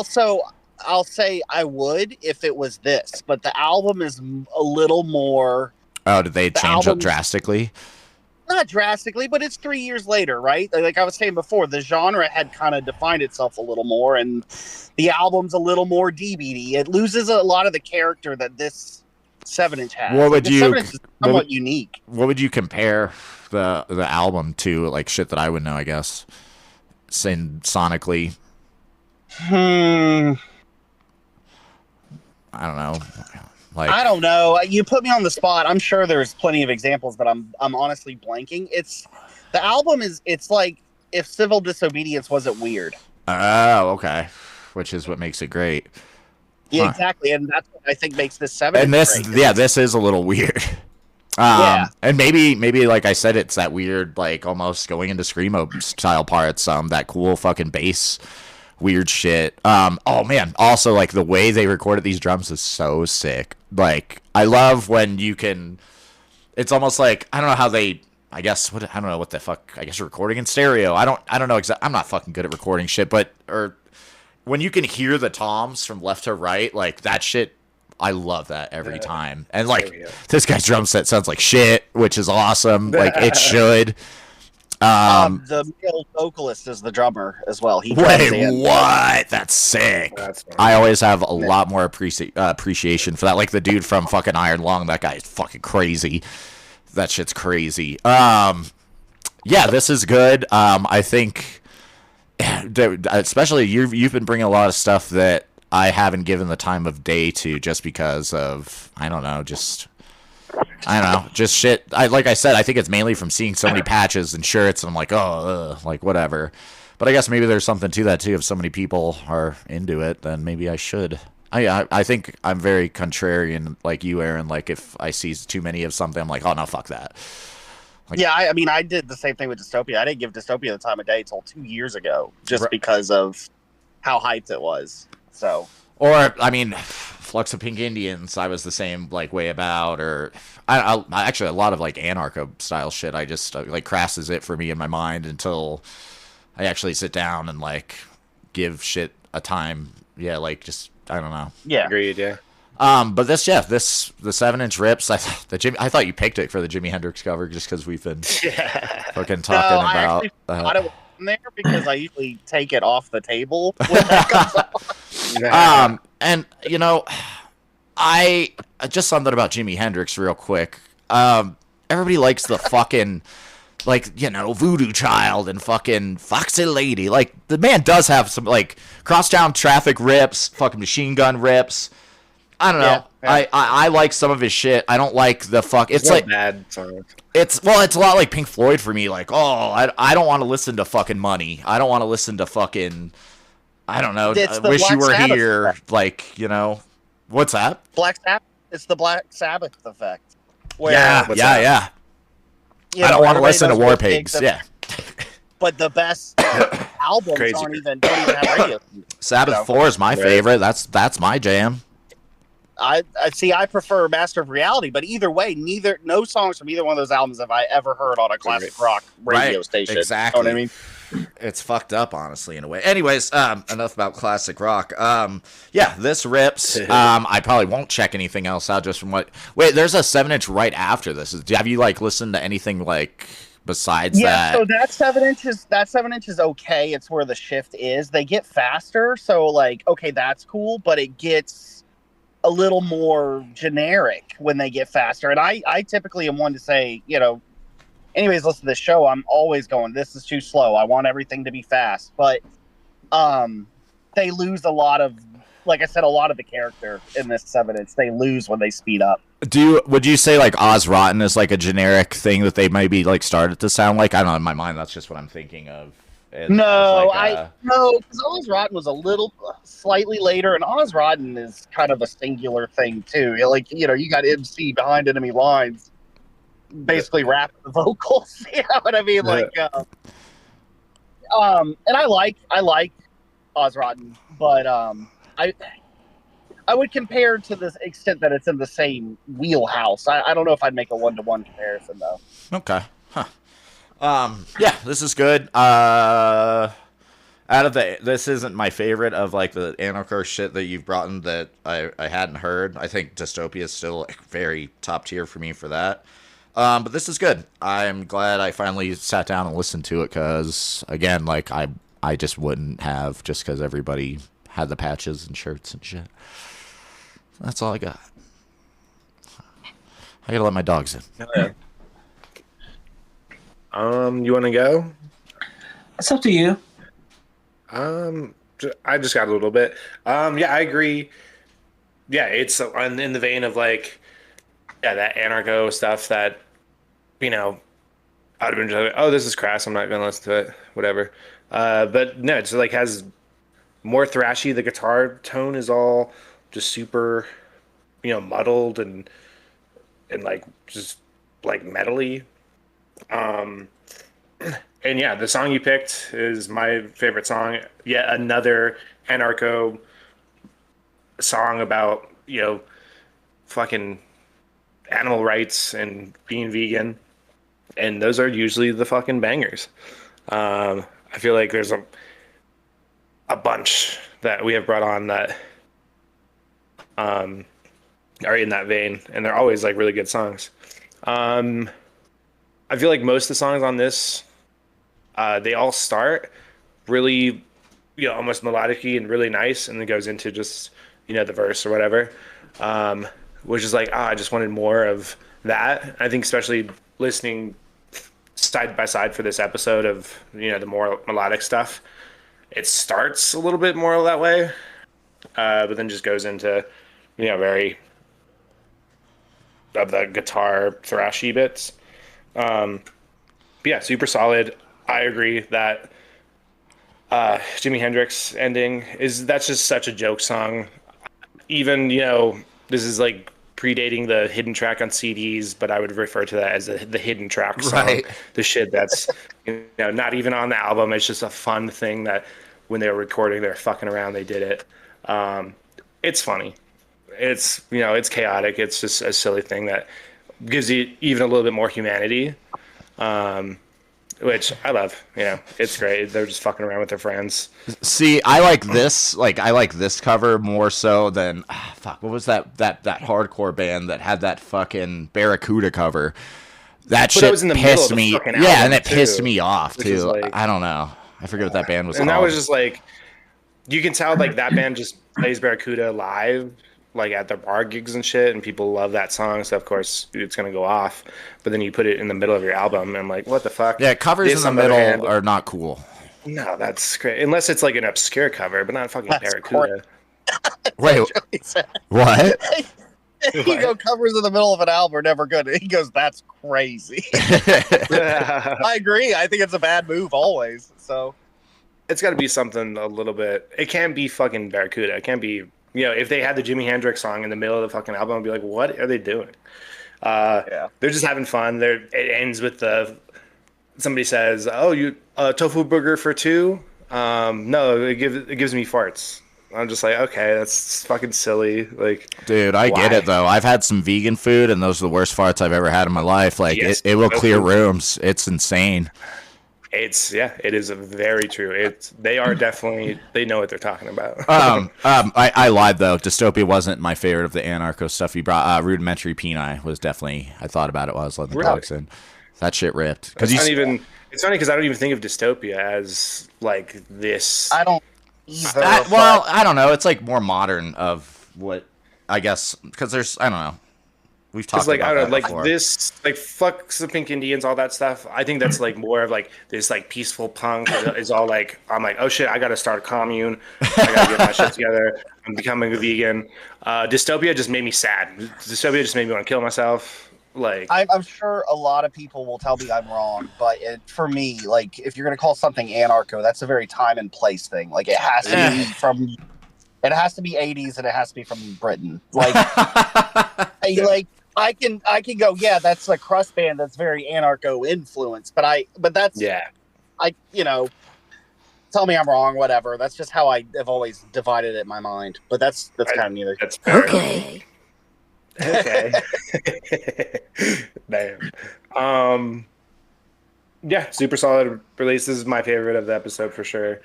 So I'll say I would if it was this, but the album is a little more. Oh, did they change up drastically? Not drastically, but it's 3 years later, right? Like I was saying before, the genre had kind of defined itself a little more, and the album's a little more DBD. It loses a lot of the character that this 7-inch has. What would the 7-inch is somewhat unique. What would you compare the album to? Like shit that I would know, I guess. Sonically. I don't know. Like, I don't know. You put me on the spot. I'm sure there's plenty of examples, but I'm honestly blanking. The album is. It's like if Civil Disobedience wasn't weird. Oh, okay. Which is what makes it great. Yeah, exactly, and that's what I think makes this 7. And this, great, this is a little weird. Yeah. And maybe like I said, it's that weird, like almost going into screamo style parts. That cool fucking bass. Weird shit. Oh man. Also, like the way they recorded these drums is so sick. Like I love when you can. It's almost like I don't know how they. I guess I don't know what the fuck. I guess recording in stereo. I don't know exactly. I'm not fucking good at recording shit. But when you can hear the toms from left to right, like that shit. I love that every time. And like this guy's drum set sounds like shit, which is awesome. Like it should. The male vocalist is the drummer as well. Wait, what? That's sick. I always have a lot more appreciation for that. Like the dude from fucking Iron Lung, that guy is fucking crazy. That shit's crazy. Yeah, this is good. I think, especially you've been bringing a lot of stuff that I haven't given the time of day to, just because of just shit. Like I said, I think it's mainly from seeing so many patches and shirts, and I'm like, like whatever. But I guess maybe there's something to that too. If so many people are into it, then maybe I should. I think I'm very contrarian, like you, Aaron. Like if I see too many of something, I'm like, oh no, fuck that. Like, yeah, I mean, I did the same thing with Dystopia. I didn't give Dystopia the time of day until 2 years ago, just because of how hyped it was. So, or I mean, Flux of Pink Indians, I was the same like way about, or I actually a lot of like anarcho style shit. I just like crashes it for me in my mind until I actually sit down and like give shit a time. Yeah, like just I don't know. Yeah, agreed. Yeah. But the 7-inch rips. I thought you picked it for the Jimi Hendrix cover just because we've been fucking talking about. I thought it was in there because I usually take it off the table when that comes off. And I just something about Jimi Hendrix real quick. Everybody likes the fucking Voodoo Child and fucking Foxy Lady. Like the man does have some like Crosstown Traffic rips, fucking Machine Gun rips. I don't know. Yeah. I like some of his shit. I don't like the fuck. It's like bad songs. It's a lot like Pink Floyd for me. Like, I don't want to listen to fucking Money. I don't want to listen to fucking. I don't know. I Wish You Were Here. Effect. Like, what's that? Black Sabbath. It's the Black Sabbath effect. Where, yeah. I don't want to listen to War Pigs. Yeah. But the best albums don't even have radio. Sabbath 4 is my favorite. That's my jam. I see. I prefer Master of Reality, but either way, no songs from either one of those albums have I ever heard on a classic rock radio station. Exactly. You know what I mean? It's fucked up, honestly, in a way. Anyways, enough about classic rock. This rips. I probably won't check anything else out just from what. Wait, there's a 7-inch right after this. Have you listened to anything besides that? Yeah, so that 7-inch is okay. It's where the shift is. They get faster, so okay, that's cool, but it gets a little more generic when they get faster. And I typically am one to say, anyways, listen to this show, I'm always going, this is too slow. I want everything to be fast. But they lose a lot of, like I said, a lot of the character in this evidence. They lose when they speed up. Would you say like Oz Rotten is like a generic thing that they maybe like started to sound like? I don't know, in my mind that's just what I'm thinking of. No, because Oz Rotten was a little slightly later, and Oz Rotten is kind of a singular thing too. Like, you got MC behind enemy lines, basically rapping the vocals. You know what I mean? Like, and I like Oz Rotten, but I would compare to the extent that it's in the same wheelhouse. I don't know if I'd make a 1-to-1 comparison though. Okay. Huh. Yeah, this is good. This isn't my favorite of like the anarcho shit that you've brought in that I hadn't heard. I think Dystopia is still like, very top tier for me for that. But this is good. I'm glad I finally sat down and listened to it because, again, like I just wouldn't have just because everybody had the patches and shirts and shit. That's all I got. I gotta let my dogs in. Yeah. You want to go? It's up to you. I just got a little bit. Yeah, I agree. Yeah, it's in the vein of like, yeah, that anarcho stuff that, I'd have been just like, oh, this is crass. I'm not gonna listen to it. Whatever. But no, it's like has more thrashy. The guitar tone is all just super, muddled and like just like metally. And yeah, the song you picked is my favorite song. Yet another anarcho song about, fucking animal rights and being vegan. And those are usually the fucking bangers. I feel like there's a bunch that we have brought on that are in that vein, and they're always like really good songs. I feel like most of the songs on this, they all start really, almost melodic-y and really nice, and then goes into just, the verse or whatever, which is like, I just wanted more of that. I think especially listening side by side for this episode of, the more melodic stuff, it starts a little bit more that way, but then just goes into, very of the guitar thrashy bits. But yeah, super solid. I agree that Jimi Hendrix ending that's just such a joke song. Even, this is like predating the hidden track on CDs, but I would refer to that as the hidden track song. Right. The shit that's not even on the album. It's just a fun thing that when they were recording, they were fucking around, they did it. It's funny. It's it's chaotic. It's just a silly thing that gives you even a little bit more humanity, which I love. It's great. They're just fucking around with their friends. See, I like this. Like, I like this cover more so than what was that hardcore band that had that fucking Barracuda cover? That shit pissed me. Yeah, and it pissed me off too. Like, I don't know. I forget what that band was. And called. That was just like, you can tell like that band just plays Barracuda live, like at their bar gigs and shit, and people love that song, so of course it's gonna go off. But then you put it in the middle of your album, and I'm like, what the fuck? Yeah, covers in the middle are not cool. No, that's great. Unless it's like an obscure cover, but not fucking Barracuda. Wait, what? You go, covers in the middle of an album are never good. He goes, that's crazy. I agree. I think it's a bad move always. So it's got to be something a little bit. It can't be fucking Barracuda. It can't be. If they had the Jimi Hendrix song in the middle of the fucking album, I'd be like, what are they doing? They're just having fun. It ends with somebody says, oh, you tofu burger for two? No, it gives me farts. I'm just like, okay, that's fucking silly. Like, dude, I get it though. I've had some vegan food, and those are the worst farts I've ever had in my life. Like, yes, it will clear rooms. It's insane. It is very true. They are definitely, they know what they're talking about. I lied though. Dystopia wasn't my favorite of the anarcho stuff you brought. Rudimentary Peni was definitely. I thought about it while I was letting the dogs in. That shit ripped. It's funny because I don't even think of Dystopia as like this. I don't. Well, I don't know. It's like more modern of what I guess because there's I don't know. We've talked like, about I don't know, that before. like this, like fuck the Pink Indians, all that stuff. I think that's like more of like this like peaceful punk is all like I'm like, oh shit, I gotta start a commune. I gotta get my shit together. I'm becoming a vegan. Dystopia just made me sad. Dystopia just made me want to kill myself. Like I'm sure a lot of people will tell me I'm wrong, but for me, like if you're gonna call something anarcho, that's a very time and place thing. Like it has to be from, it has to be 80s and it has to be from Britain. Like, like I can go, yeah, that's a crust band that's very anarcho influenced, but that's tell me I'm wrong, whatever. That's just how I have always divided it in my mind. But that's kind of neither. That's fair. Okay. Okay. Damn. Yeah, super solid release. This is my favorite of the episode for sure.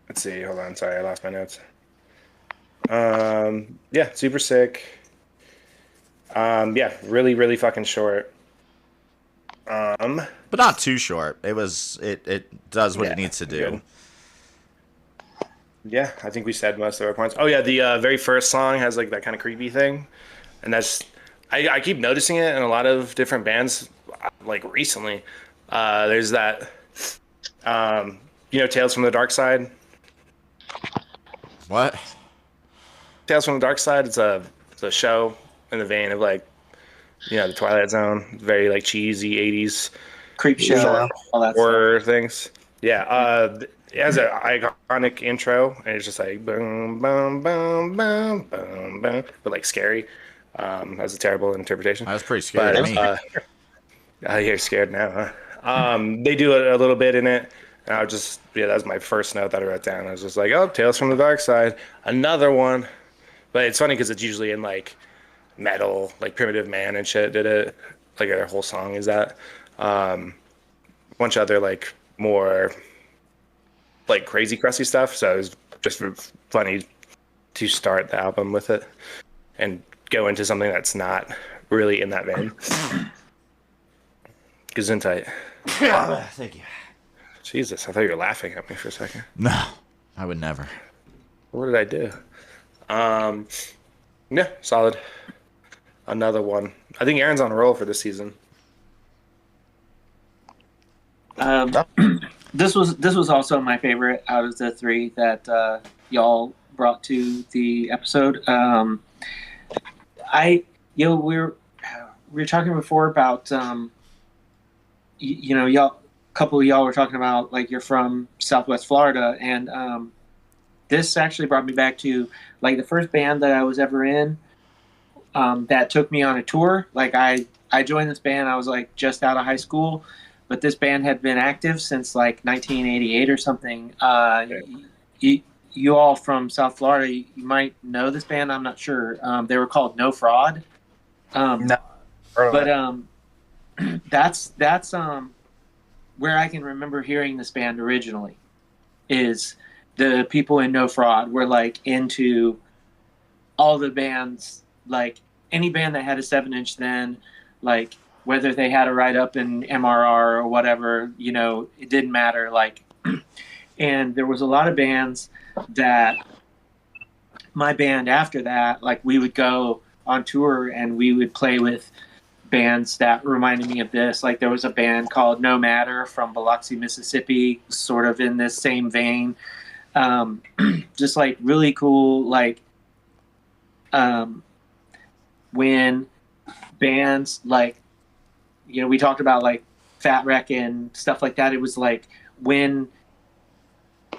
Let's see. Hold on. Sorry, I lost my notes. Yeah, super sick. Yeah, really, really fucking short. But not too short. It does what it needs to do. Good. Yeah, I think we said most of our points. Oh yeah, the very first song has like that kind of creepy thing, and that's I keep noticing it in a lot of different bands, like recently. There's that, Tales from the Dark Side. What? Tales from the Dark Side. It's a show in the vein of like, the Twilight Zone. Very like cheesy '80s Creep show, all that horror things. Yeah. It has an iconic intro, and it's just like boom, boom, boom, boom, boom, boom, but like scary. That's a terrible interpretation. I was pretty scared of me. You're scared now, huh? They do a little bit in it, and I was just that was my first note that I wrote down. I was just like, oh, Tales from the Dark Side, another one. But it's funny because it's usually in like metal, like Primitive Man and shit did it. Like their whole song is that. A bunch of other like more like crazy crusty stuff, so it was just funny to start the album with it and go into something that's not really in that vein. Gesundheit. Thank you. Jesus, I thought you were laughing at me for a second. No, I would never. What did I do? Yeah, solid. Another one. I think Aaron's on a roll for this season. This was also my favorite out of the three that y'all brought to the episode. We were talking before about y'all. A couple of y'all were talking about like you're from Southwest Florida, and this actually brought me back to like the first band that I was ever in that took me on a tour. Like I joined this band. I was like just out of high school. But this band had been active since like 1988 or something. You all from South Florida, you might know this band. I'm not sure. They were called No Fraud. No. But that's where I can remember hearing this band originally. Is the people in No Fraud were like into all the bands, like any band that had a 7-inch then, like. Whether they had a write-up in MRR or whatever, it didn't matter. Like, and there was a lot of bands that my band after that, like we would go on tour and we would play with bands that reminded me of this. Like there was a band called No Matter from Biloxi, Mississippi, sort of in this same vein. Just like really cool, like when bands like, we talked about like Fat Wreck and stuff like that. It was like when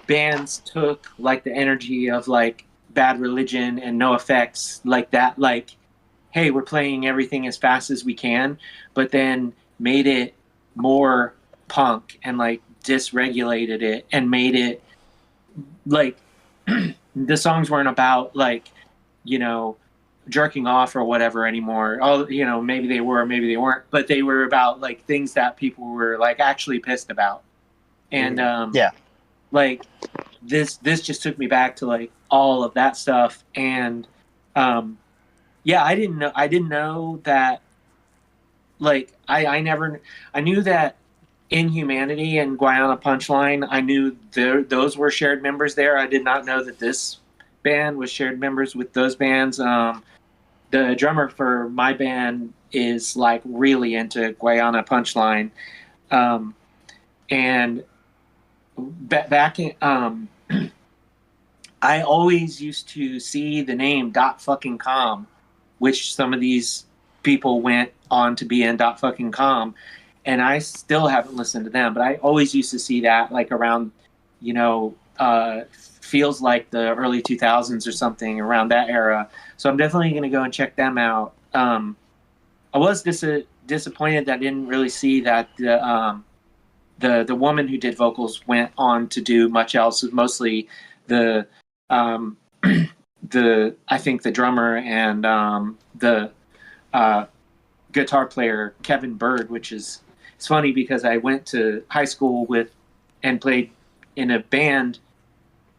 bands took like the energy of like Bad Religion and No Effects, like that, like, hey, we're playing everything as fast as we can, but then made it more punk and like dysregulated it and made it like the songs weren't about like, jerking off or whatever anymore. Maybe they were, maybe they weren't, but they were about like things that people were like actually pissed about. And like this just took me back to like all of that stuff. And I didn't know that. Like I knew that Inhumanity and Guyana Punchline, I knew those were shared members there. I did not know that this band was shared members with those bands. The drummer for my band is like really into Guyana Punchline. And back in, I always used to see the name Dot Fucking Com, which some of these people went on to be in Dot Fucking Com, and I still haven't listened to them, but I always used to see that like around, feels like the early 2000s or something, around that era. So I'm definitely going to go and check them out. I was disappointed that I didn't really see that the woman who did vocals went on to do much else. Mostly the I think the drummer and the guitar player Kevin Bird, which is, it's funny because I went to high school with and played in a band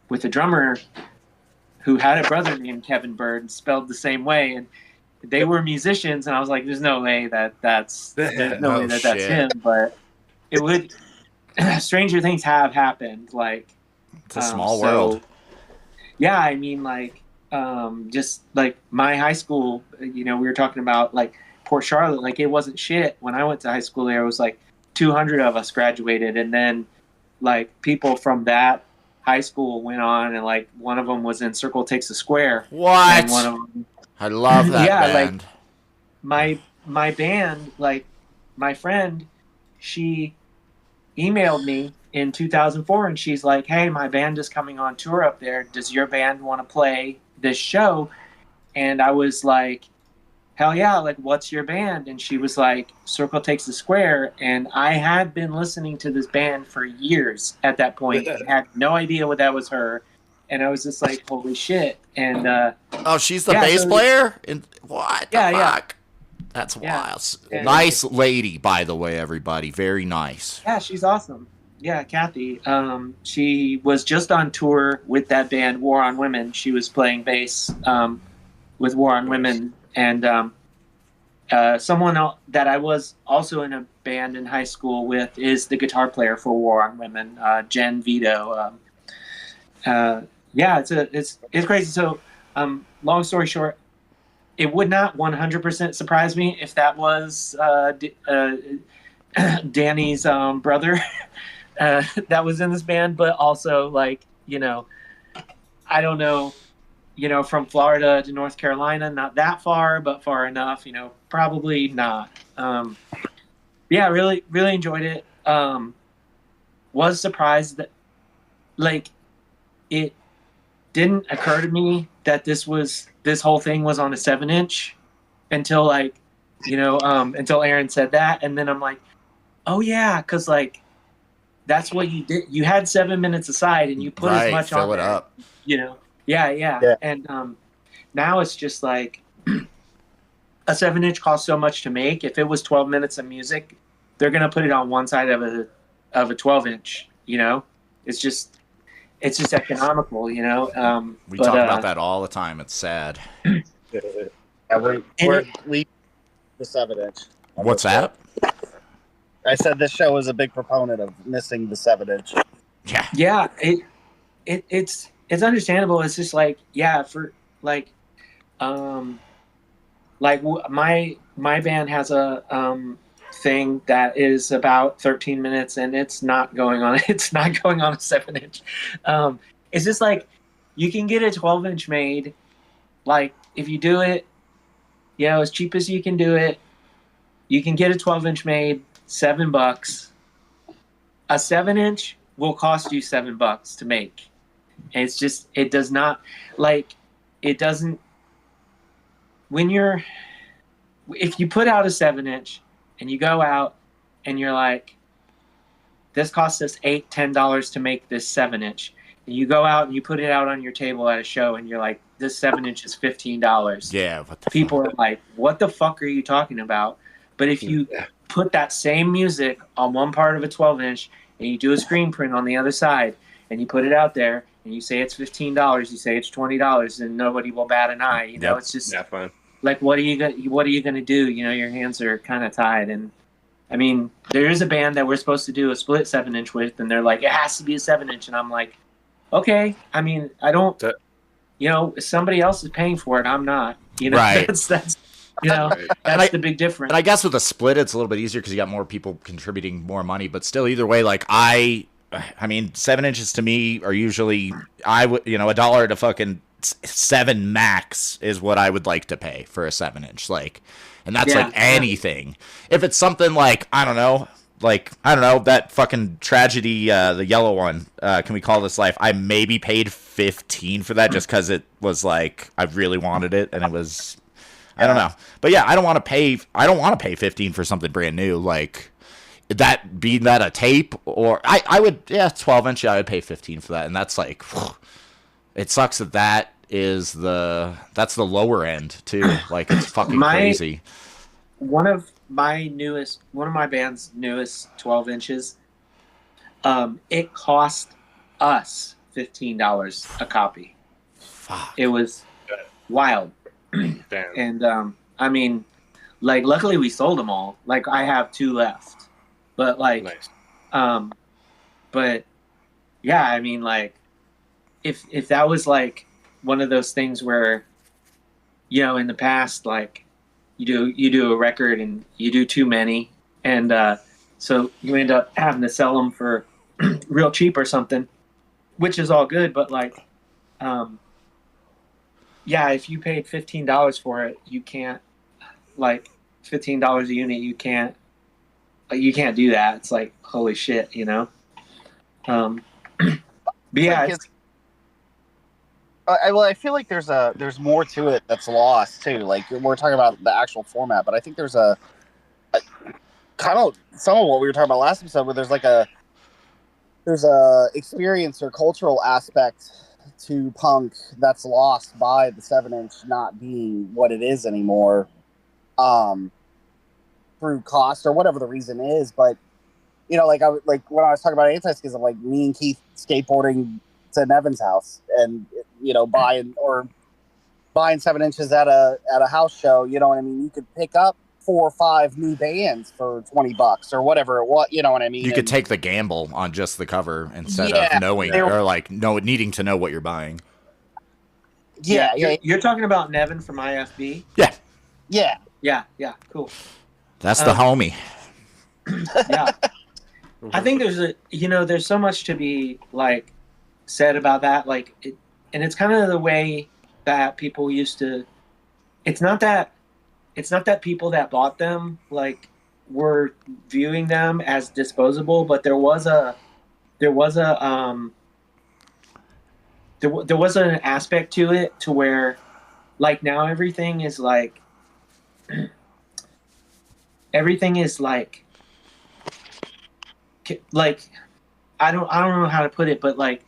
with a drummer who had a brother named Kevin Bird, spelled the same way, and they were musicians, and I was like, there's no way that's him, but it would. Stranger things have happened. Like, it's a small world. Yeah, I mean, like, just like my high school, we were talking about like Port Charlotte, like it wasn't shit when I went to high school there. It was like 200 of us graduated, and then like people from that high school went on, and like one of them was in Circle Takes a Square. What? And one of them, I love that band. Like my band, like my friend, she emailed me in 2004, and she's like, hey, my band is coming on tour up there. Does your band want to play this show? And I was like, hell yeah, like, what's your band? And she was like, Circle Takes the Square. And I had been listening to this band for years at that point. I had no idea what that was her. And I was just like, holy shit. And oh, she's the bass player? What the fuck? Yeah. That's wild. Nice lady, by the way, everybody. Very nice. Yeah, she's awesome. Yeah, Kathy. She was just on tour with that band, War on Women. She was playing bass with War on Women. And someone else that I was also in a band in high school with is the guitar player for War on Women, Jen Vito. Yeah, it's crazy. So, long story short, it would not 100% surprise me if that was Danny's brother that was in this band, but also, like, I don't know, from Florida to North Carolina, not that far, but far enough, probably not. Yeah, really, really enjoyed it. Was surprised that, like, it didn't occur to me that this whole thing was on a 7-inch until, like, until Aaron said that. And then I'm like, oh yeah. 'Cause like, that's what you did. You had 7 minutes aside and you put as much on it there, up. Yeah. And now it's just like a 7-inch costs so much to make. If it was 12 minutes of music, they're going to put it on one side of a 12-inch, it's just economical, We talk about that all the time. It's sad. We're leaving the 7-inch. What's that? I said this show is a big proponent of missing the 7-inch. Yeah. It's understandable. It's just like, yeah, for like, my band has a thing that is about 13 minutes, and it's not going on a 7-inch. It's just like, you can get a 12-inch made, like, if you do it, as cheap as you can do it, you can get a 12-inch made, $7. A 7-inch will cost you $7 to make. And it's just, it does not, like, it doesn't, if you put out a 7-inch and you go out and you're like, this costs us $10 to make this 7-inch. And you go out and you put it out on your table at a show and you're like, this 7-inch is $15. Yeah. People are like, what the fuck are you talking about? But if you put that same music on one part of a 12-inch and you do a screen print on the other side and you put it out there and you say it's $15, you say it's $20, and nobody will bat an eye. It's just like, what are you gonna do? Your hands are kind of tied. And I mean, there is a band that we're supposed to do a split 7-inch with, and they're like, it has to be a 7-inch, and I'm like, okay. I mean, I don't somebody else is paying for it. I'm not. Right. That's that's the big difference. And I guess with a split, it's a little bit easier because you got more people contributing more money. But still, either way, like I mean, 7 inches to me are usually $1 to fucking 7 max is what I would like to pay for a 7-inch. Like, and that's like anything. If it's something like I don't know, that fucking tragedy, the yellow one. Can we call this life? I maybe paid $15 for that just because it was like I really wanted it, and it was. I don't know, but yeah, I don't want to pay $15 for something brand new. Like that, being that a tape, or I would 12-inch. I would pay $15 for that, and that's like, it sucks that is that's the lower end too. Like it's fucking crazy. One of my band's newest 12 inches, it cost us $15 a copy. Fuck. It was wild. Damn. And I mean, like, luckily we sold them all. Like, I have 2 left, but like, Nice. But yeah, I mean, like, if that was like one of those things where, in the past, like, you do a record and you do too many, and so you end up having to sell them for real cheap or something, which is all good, but like, yeah, if you paid $15 for it, you can't, like, $15 a unit, you can't do that. It's like, holy shit, But yeah, I feel like there's more to it that's lost too. Like, we're talking about the actual format, but I think there's a kind of some of what we were talking about last episode, where there's a experience or cultural aspect to punk that's lost by the 7-inch not being what it is anymore, through cost or whatever the reason is. But like when I was talking about Antischism, like me and Keith skateboarding to Nevin's house and buying 7 inches at a house show. You know what I mean? You could pick up 4 or 5 new bands for $20 or whatever it was. You know what I mean? You could take the gamble on just the cover instead of knowing or like needing to know what you're buying. Yeah. You're talking about Nevin from IFB? Yeah. Yeah, cool. That's the homie. Yeah. I think there's so much to be like said about that, like and it's kind of the way that people used to. It's not that people that bought them like were viewing them as disposable, but there was an aspect to it to where, like, now everything is like I don't know how to put it, but like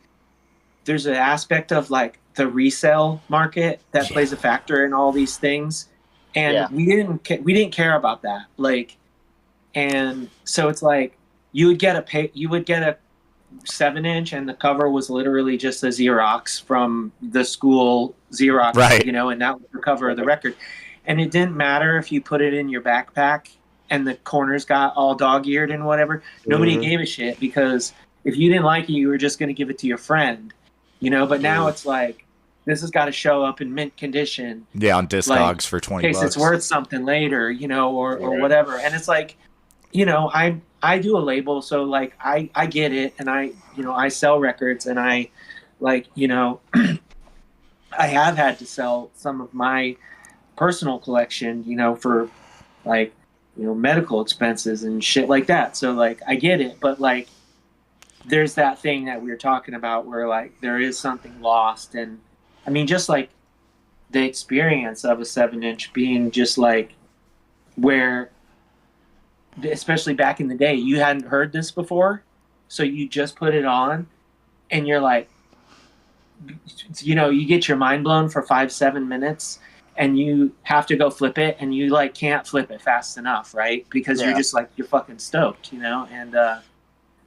there's an aspect of like the resale market that plays a factor in all these things, and we didn't care about that. Like, and so it's like you would get a 7-inch and the cover was literally just a Xerox from the school Xerox, right? And that was the cover of the record, and it didn't matter if you put it in your backpack and the corners got all dog-eared and whatever. Nobody gave a shit, because if you didn't like it, you were just going to give it to your friend, But now it's like, this has got to show up in mint condition. Yeah, on Discogs for $20. In case it's worth something later, or whatever. And it's like, I do a label, so like I get it, and I sell records, and I like, I have had to sell some of my personal collection, for like, medical expenses and shit like that. So like, I get it, but like, there's that thing that we were talking about where like there is something lost. And I mean, just like the experience of a 7-inch being just like where, especially back in the day, you hadn't heard this before. So you just put it on and you're like, you get your mind blown for 5-7 minutes. And you have to go flip it, and you like can't flip it fast enough, right? Because you're just like, you're fucking stoked, And I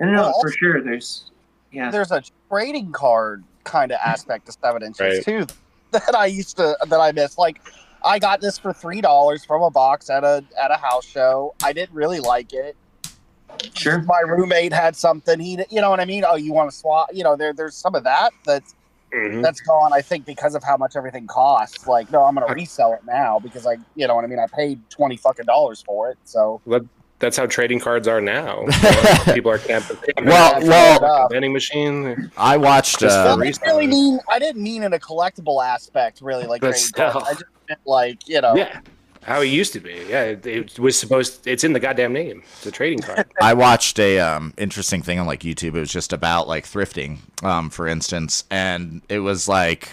don't know, for sure. There's a trading card kind of aspect to 7 inches too that I missed. Like, I got this for $3 from a box at a house show. I didn't really like it. Sure. My roommate had something. You know what I mean? Oh, you want to swap? There's some of that. That's that's gone, I think, because of how much everything costs. Like, no, I'm going to resell it now because you know what I mean? I paid $20 fucking for it. So that's how trading cards are now. People are vending machine. I watched. I didn't mean in a collectible aspect, really, like trading cards. I just meant like, you know. Yeah. How it used to be. Yeah, it was it's in the goddamn name. It's a trading card. I watched a interesting thing on like YouTube. It was just about like thrifting, for instance, and it was like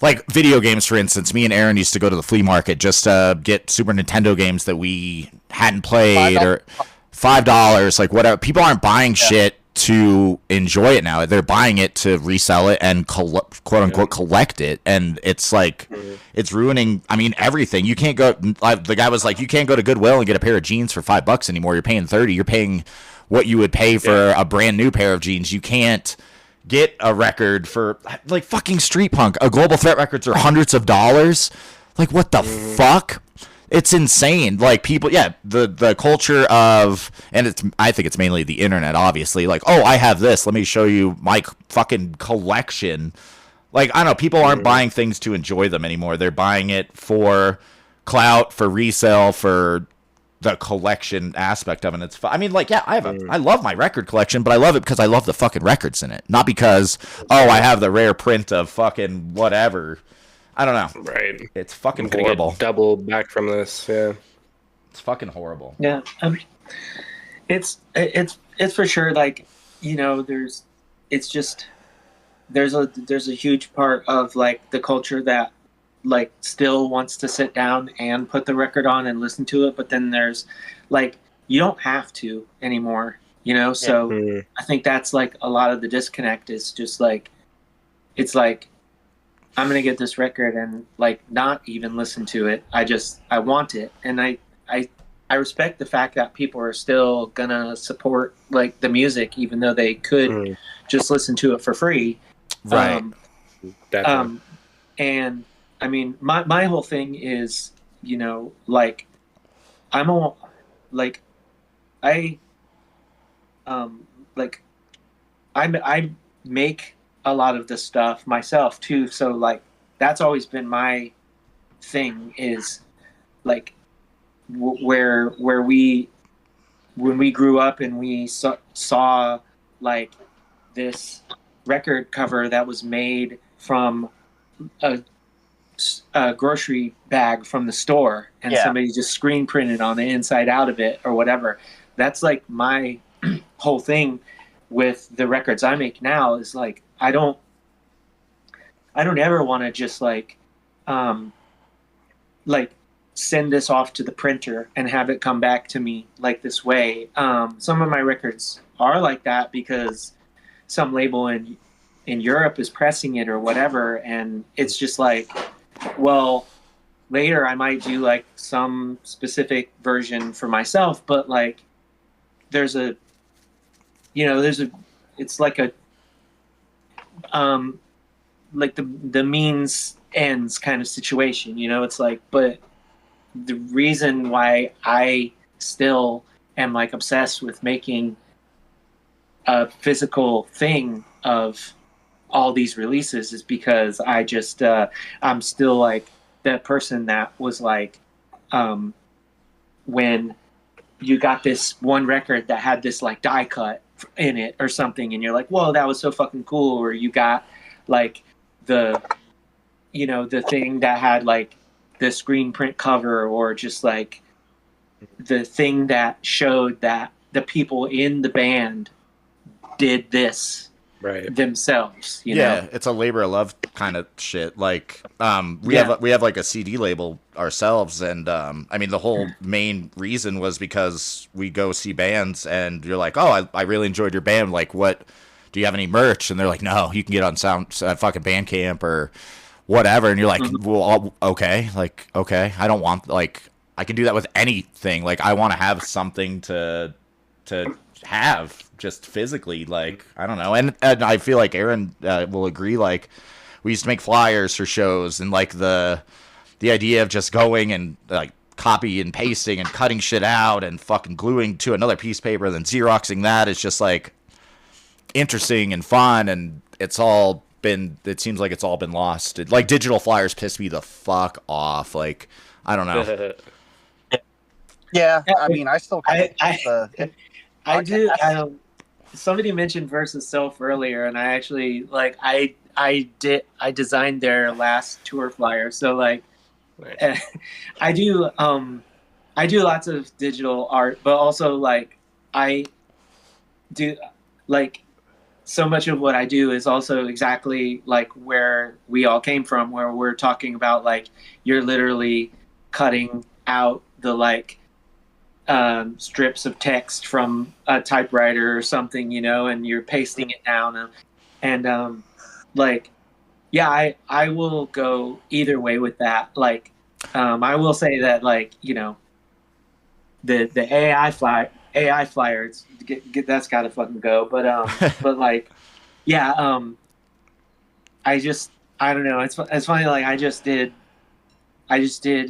video games, for instance. Me and Aaron used to go to the flea market just to get Super Nintendo games that we hadn't played, or $5, like whatever. People aren't buying shit to enjoy it now. They're buying it to resell it and quote unquote collect it, and it's like it's ruining, I mean, everything. You can't go, the guy was like, you can't go to Goodwill and get a pair of jeans for $5 anymore. You're paying $30. You're paying what you would pay for a brand new pair of jeans. You can't get a record for like fucking Street Punk. Global Threat records are hundreds of dollars. Like, what the fuck? It's insane. Like, people, the culture of, and I think it's mainly the internet, obviously. Like, oh, I have this. Let me show you my fucking collection. Like, I don't know. People aren't buying things to enjoy them anymore. They're buying it for clout, for resale, for the collection aspect of it. It's I mean, like, yeah, I love my record collection, but I love it because I love the fucking records in it, not because I have the rare print of fucking whatever. I don't know. Right. It's fucking I'm horrible. get double back from this. Yeah. It's fucking horrible. Yeah. I mean, it's for sure. Like, you know, there's a huge part of like the culture that like still wants to sit down and put the record on and listen to it. But then there's like, you don't have to anymore, you know? So I think that's like a lot of the disconnect is just like, it's like, I'm going to get this record and like not even listen to it. I want it. And I respect the fact that people are still going to support like the music, even though they could just listen to it for free. Right. And I mean, my whole thing is, you know, like I make a lot of this stuff myself too, so like that's always been my thing is like where we when we grew up and we saw like this record cover that was made from a grocery bag from the store and somebody just screen printed on the inside out of it or whatever. That's like my whole thing with the records I make now is like I don't ever want to just like send this off to the printer and have it come back to me like this way. Some of my records are like that because some label in Europe is pressing it or whatever, and it's just like, well, later I might do like some specific version for myself, but like it's like a like the means ends kind of situation, you know. It's like, but the reason why I still am like obsessed with making a physical thing of all these releases is because I just I'm still like that person that was like when you got this one record that had this like die cut in it or something and you're like, whoa, that was so fucking cool, or you got like the thing that had like the screen print cover, or just like the thing that showed that the people in the band did this themselves, you know? It's a labor of love kind of shit. Like we have like a CD label ourselves, and I mean the whole main reason was because we go see bands and you're like, oh, I really enjoyed your band, like, what do you have any merch? And they're like, no, you can get on fucking Bandcamp or whatever. And you're like, well, okay, like, okay, I don't want, like, I can do that with anything. Like, I want to have something to have just physically, like, I don't know. And I feel like Aaron will agree, like, we used to make flyers for shows, and like the idea of just going and like copy and pasting and cutting shit out and fucking gluing to another piece of paper and then Xeroxing that is just like interesting and fun, and it's all it seems like it's all been lost. Like digital flyers piss me the fuck off. Like, I don't know. Yeah, I mean, I still kind I do. Somebody mentioned Versus Self earlier, and I actually like I designed their last tour flyer. So like, I do lots of digital art, but also like I do like so much of what I do is also exactly like where we all came from, where we're talking about like you're literally cutting out the like strips of text from a typewriter or something, you know, and you're pasting it down and like, yeah, I will go either way with that. Like, I will say that like, you know, the AI flyer, that's got to fucking go. But, but like, yeah, I don't know. It's funny. Like I just did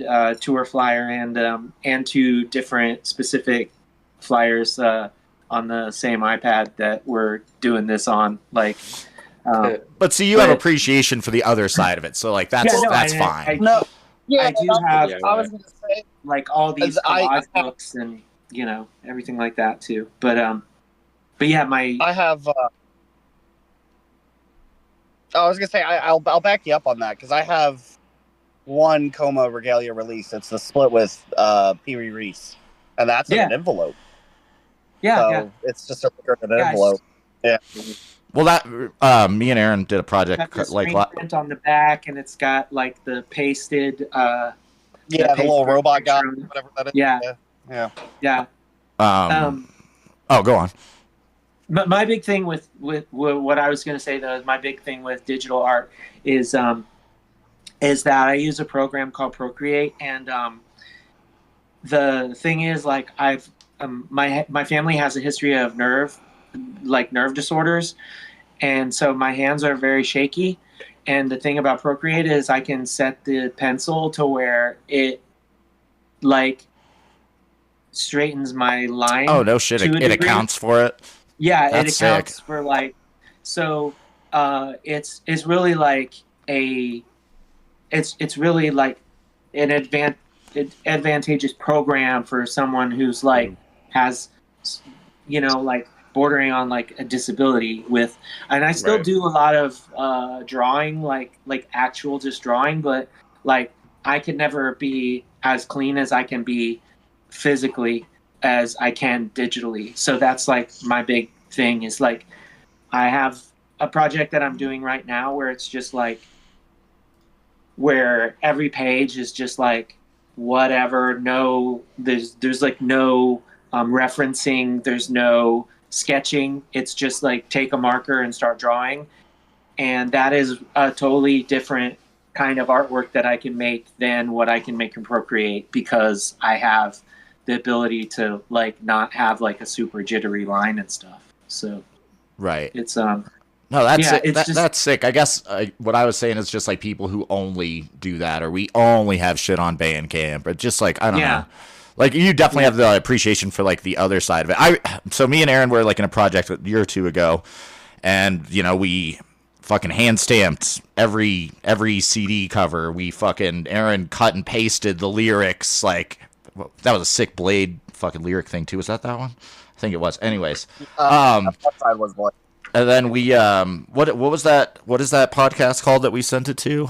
a tour flyer and two different specific flyers on the same iPad that we're doing this on. Like, but see, you have appreciation for the other side of it, so like that's fine. I do have. I was gonna say like all these collage books and you know everything like that too. But yeah, I have. I was gonna say I'll back you up on that because I have one Coma Regalia release. It's the split with Pee Wee Reese, and that's in an envelope. Yeah, it's just a envelope. Yeah. Well, that me and Aaron did a project like print on the back, and it's got like the pasted. The little robot guy, whatever that is. Yeah. Oh, go on. But my big thing with what I was going to say though is my big thing with digital art is that I use a program called Procreate, and the thing is like I've my family has a history of nerve disorders, and so my hands are very shaky. And the thing about Procreate is I can set the pencil to where it like straightens my line. Oh no shit! It accounts for it. Yeah, that's it accounts sick. for like so. It's really like it's really like an advantageous program for someone who's like has you know like bordering on like a disability with, and I still do a lot of drawing like actual just drawing, but like I could never be as clean as I can be physically as I can digitally. So that's like my big thing is like I have a project that I'm doing right now where it's just like where every page is just like whatever, there's like no referencing, there's no sketching, it's just like take a marker and start drawing, and that is a totally different kind of artwork that I can make than what I can make in Procreate because I have the ability to like not have like a super jittery line and stuff. So it's no, that's sick. I guess what I was saying is just like people who only do that, or we only have shit on Bandcamp, or just like I don't know. Like you definitely have the appreciation for like the other side of it. So me and Aaron were like in a project a year or two ago, and you know we fucking hand stamped every CD cover. We fucking Aaron cut and pasted the lyrics. Like that was a sick Blade fucking lyric thing too. Was that one? I think it was. Anyways, was one. And then we what was that? What is that podcast called that we sent it to?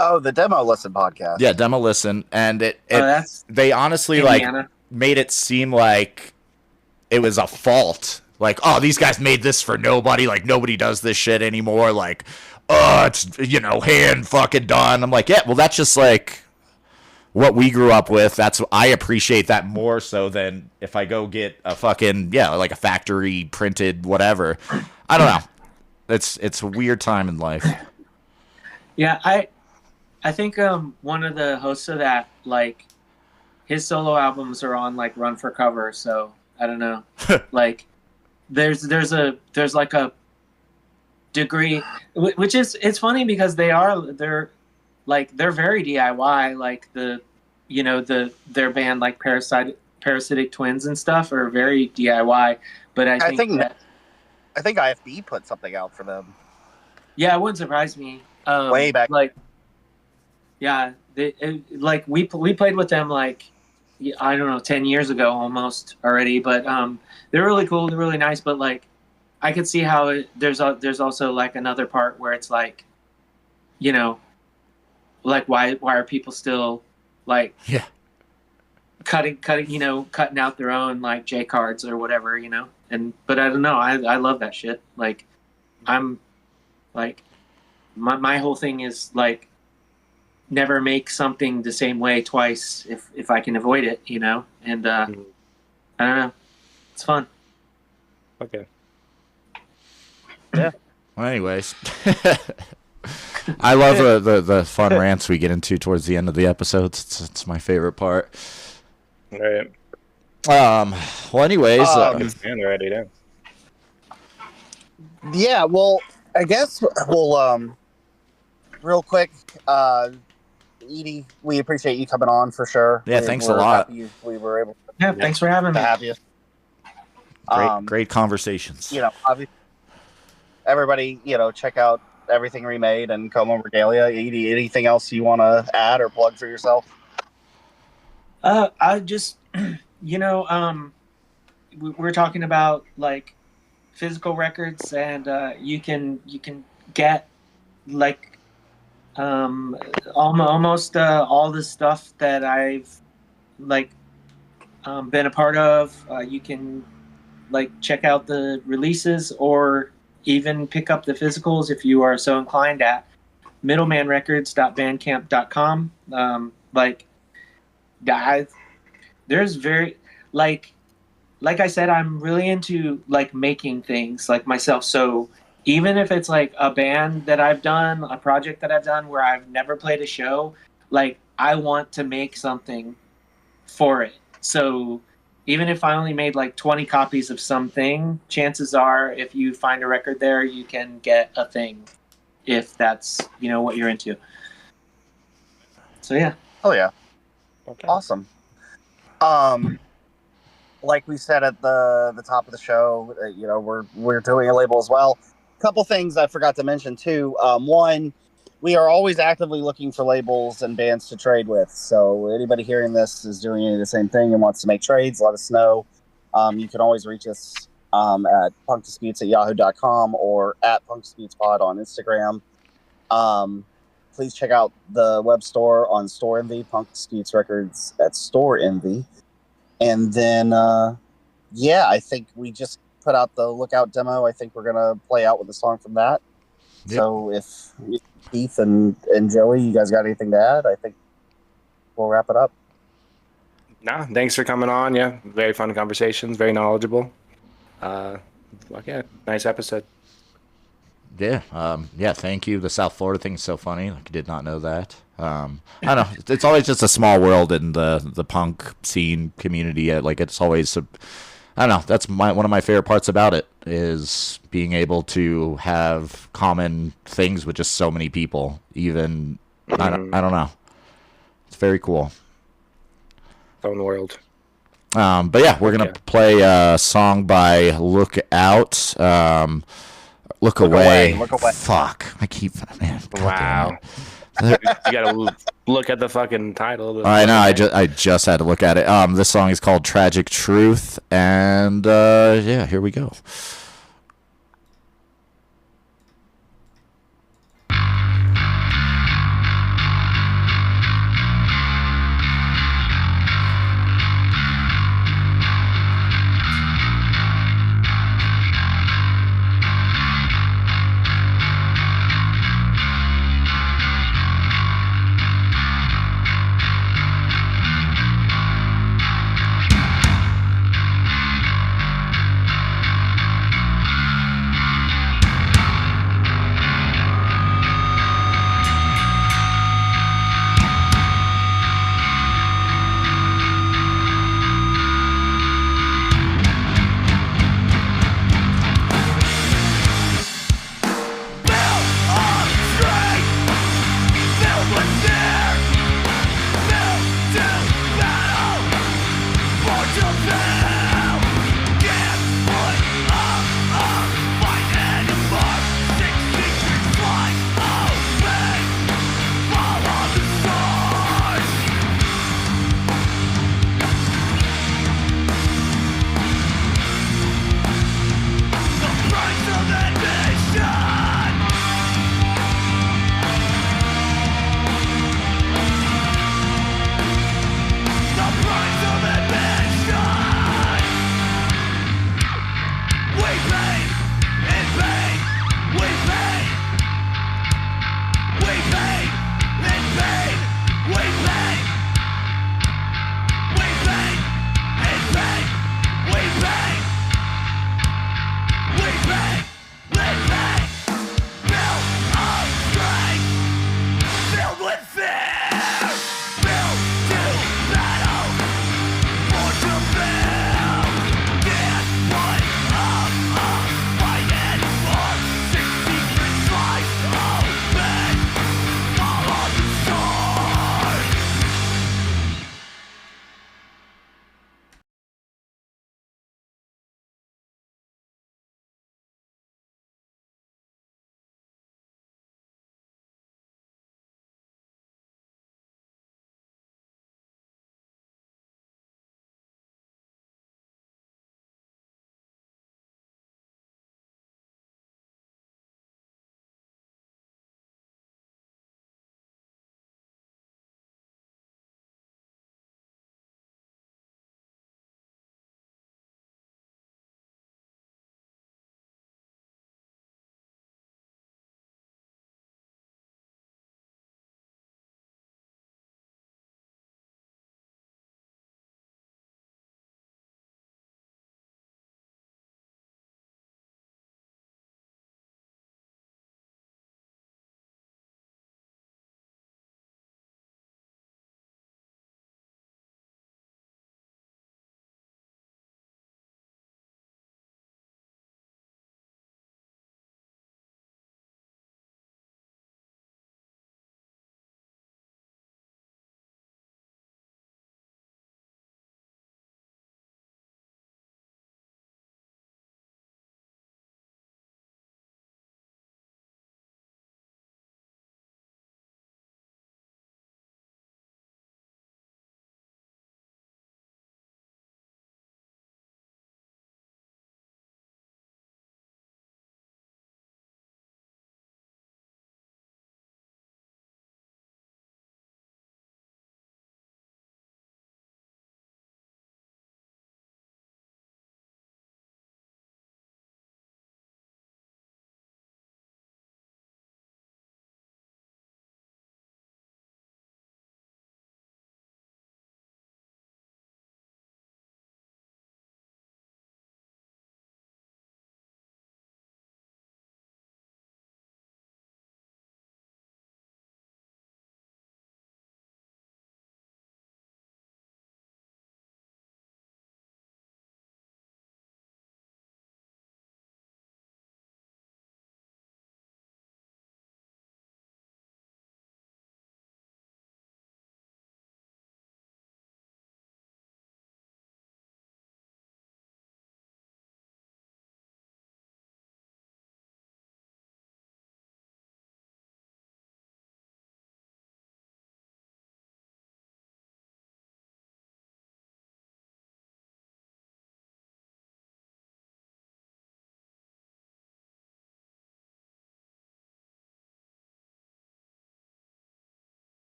Oh, the Demo Listen podcast. Yeah, Demo Listen, and they honestly Indiana. Like made it seem like it was a fault. Like, oh, these guys made this for nobody. Like nobody does this shit anymore. Like, oh, it's hand fucking done. I'm like, yeah, well, that's just like what we grew up with. I appreciate that more so than if I go get a fucking like a factory printed whatever. I don't know. It's a weird time in life. Yeah, I think one of the hosts of that, like, his solo albums are on like Run for Cover, so I don't know. Like, there's like a degree, which is it's funny because they're very DIY. Like their band like Parasitic Twins and stuff are very DIY. But I think IFB put something out for them. Yeah, it wouldn't surprise me. Way back. Like, yeah, like we played with them like, I don't know, 10 years ago almost already. But they're really cool. They're really nice. But like, I could see how there's also like another part where it's like, you know, like why are people still like cutting cutting out their own like J cards or whatever, you know. But I don't know. I love that shit. Like, I'm like, my whole thing is like, never make something the same way twice if I can avoid it, you know. And I don't know, it's fun. Okay. Yeah. Well, anyways, I love the fun rants we get into towards the end of the episodes. It's my favorite part. All right. Well, anyways, already now. Yeah, well, I guess we'll real quick, Edie, we appreciate you coming on for sure. Yeah, thanks a lot. We were able thanks for having to me. have you. Great conversations. You know, obviously, everybody, you know, check out Everything Remade and Coma Regalia. Edie, anything else you want to add or plug for yourself? I just, you know, we're talking about like physical records, and you can get like almost all the stuff that I've like been a part of. You can like check out the releases or even pick up the physicals if you are so inclined at middlemanrecords.bandcamp.com. Like, there's very like I said, I'm really into like making things like myself. So even if it's like a band that I've done, a project that I've done where I've never played a show, like I want to make something for it. So even if I only made like 20 copies of something, chances are if you find a record there, you can get a thing if that's, you know, what you're into. So yeah. Oh yeah. Okay. Awesome. Like we said at the top of the show, you know, we're doing a label as well. Couple things I forgot to mention too. One, we are always actively looking for labels and bands to trade with. So anybody hearing this is doing the same thing and wants to make trades, let us know. You can always reach us at punkdisputes@yahoo.com or at punkdisputespod on Instagram. Please check out the web store on Store Envy, Punk Disputes Records at Store Envy. And then, I think we just put out the Lookout demo. I think we're going to play out with a song from that. Yep. So if Keith and Joey, you guys got anything to add, I think we'll wrap it up. Nah, thanks for coming on. Yeah, very fun conversations, very knowledgeable. Nice episode. Yeah, thank you. The South Florida thing is so funny. Like, I did not know that. I don't know. It's always just a small world in the punk scene community. Like, it's always, I don't know. That's one of my favorite parts about it is being able to have common things with just so many people. Even, I don't know. It's very cool. Fun world. But yeah, we're going to play a song by Lookout. Look away. Look away. Fuck. I keep, man. Wow. You gotta look at the fucking title. I know. I just had to look at it. This song is called Tragic Truth, and here we go.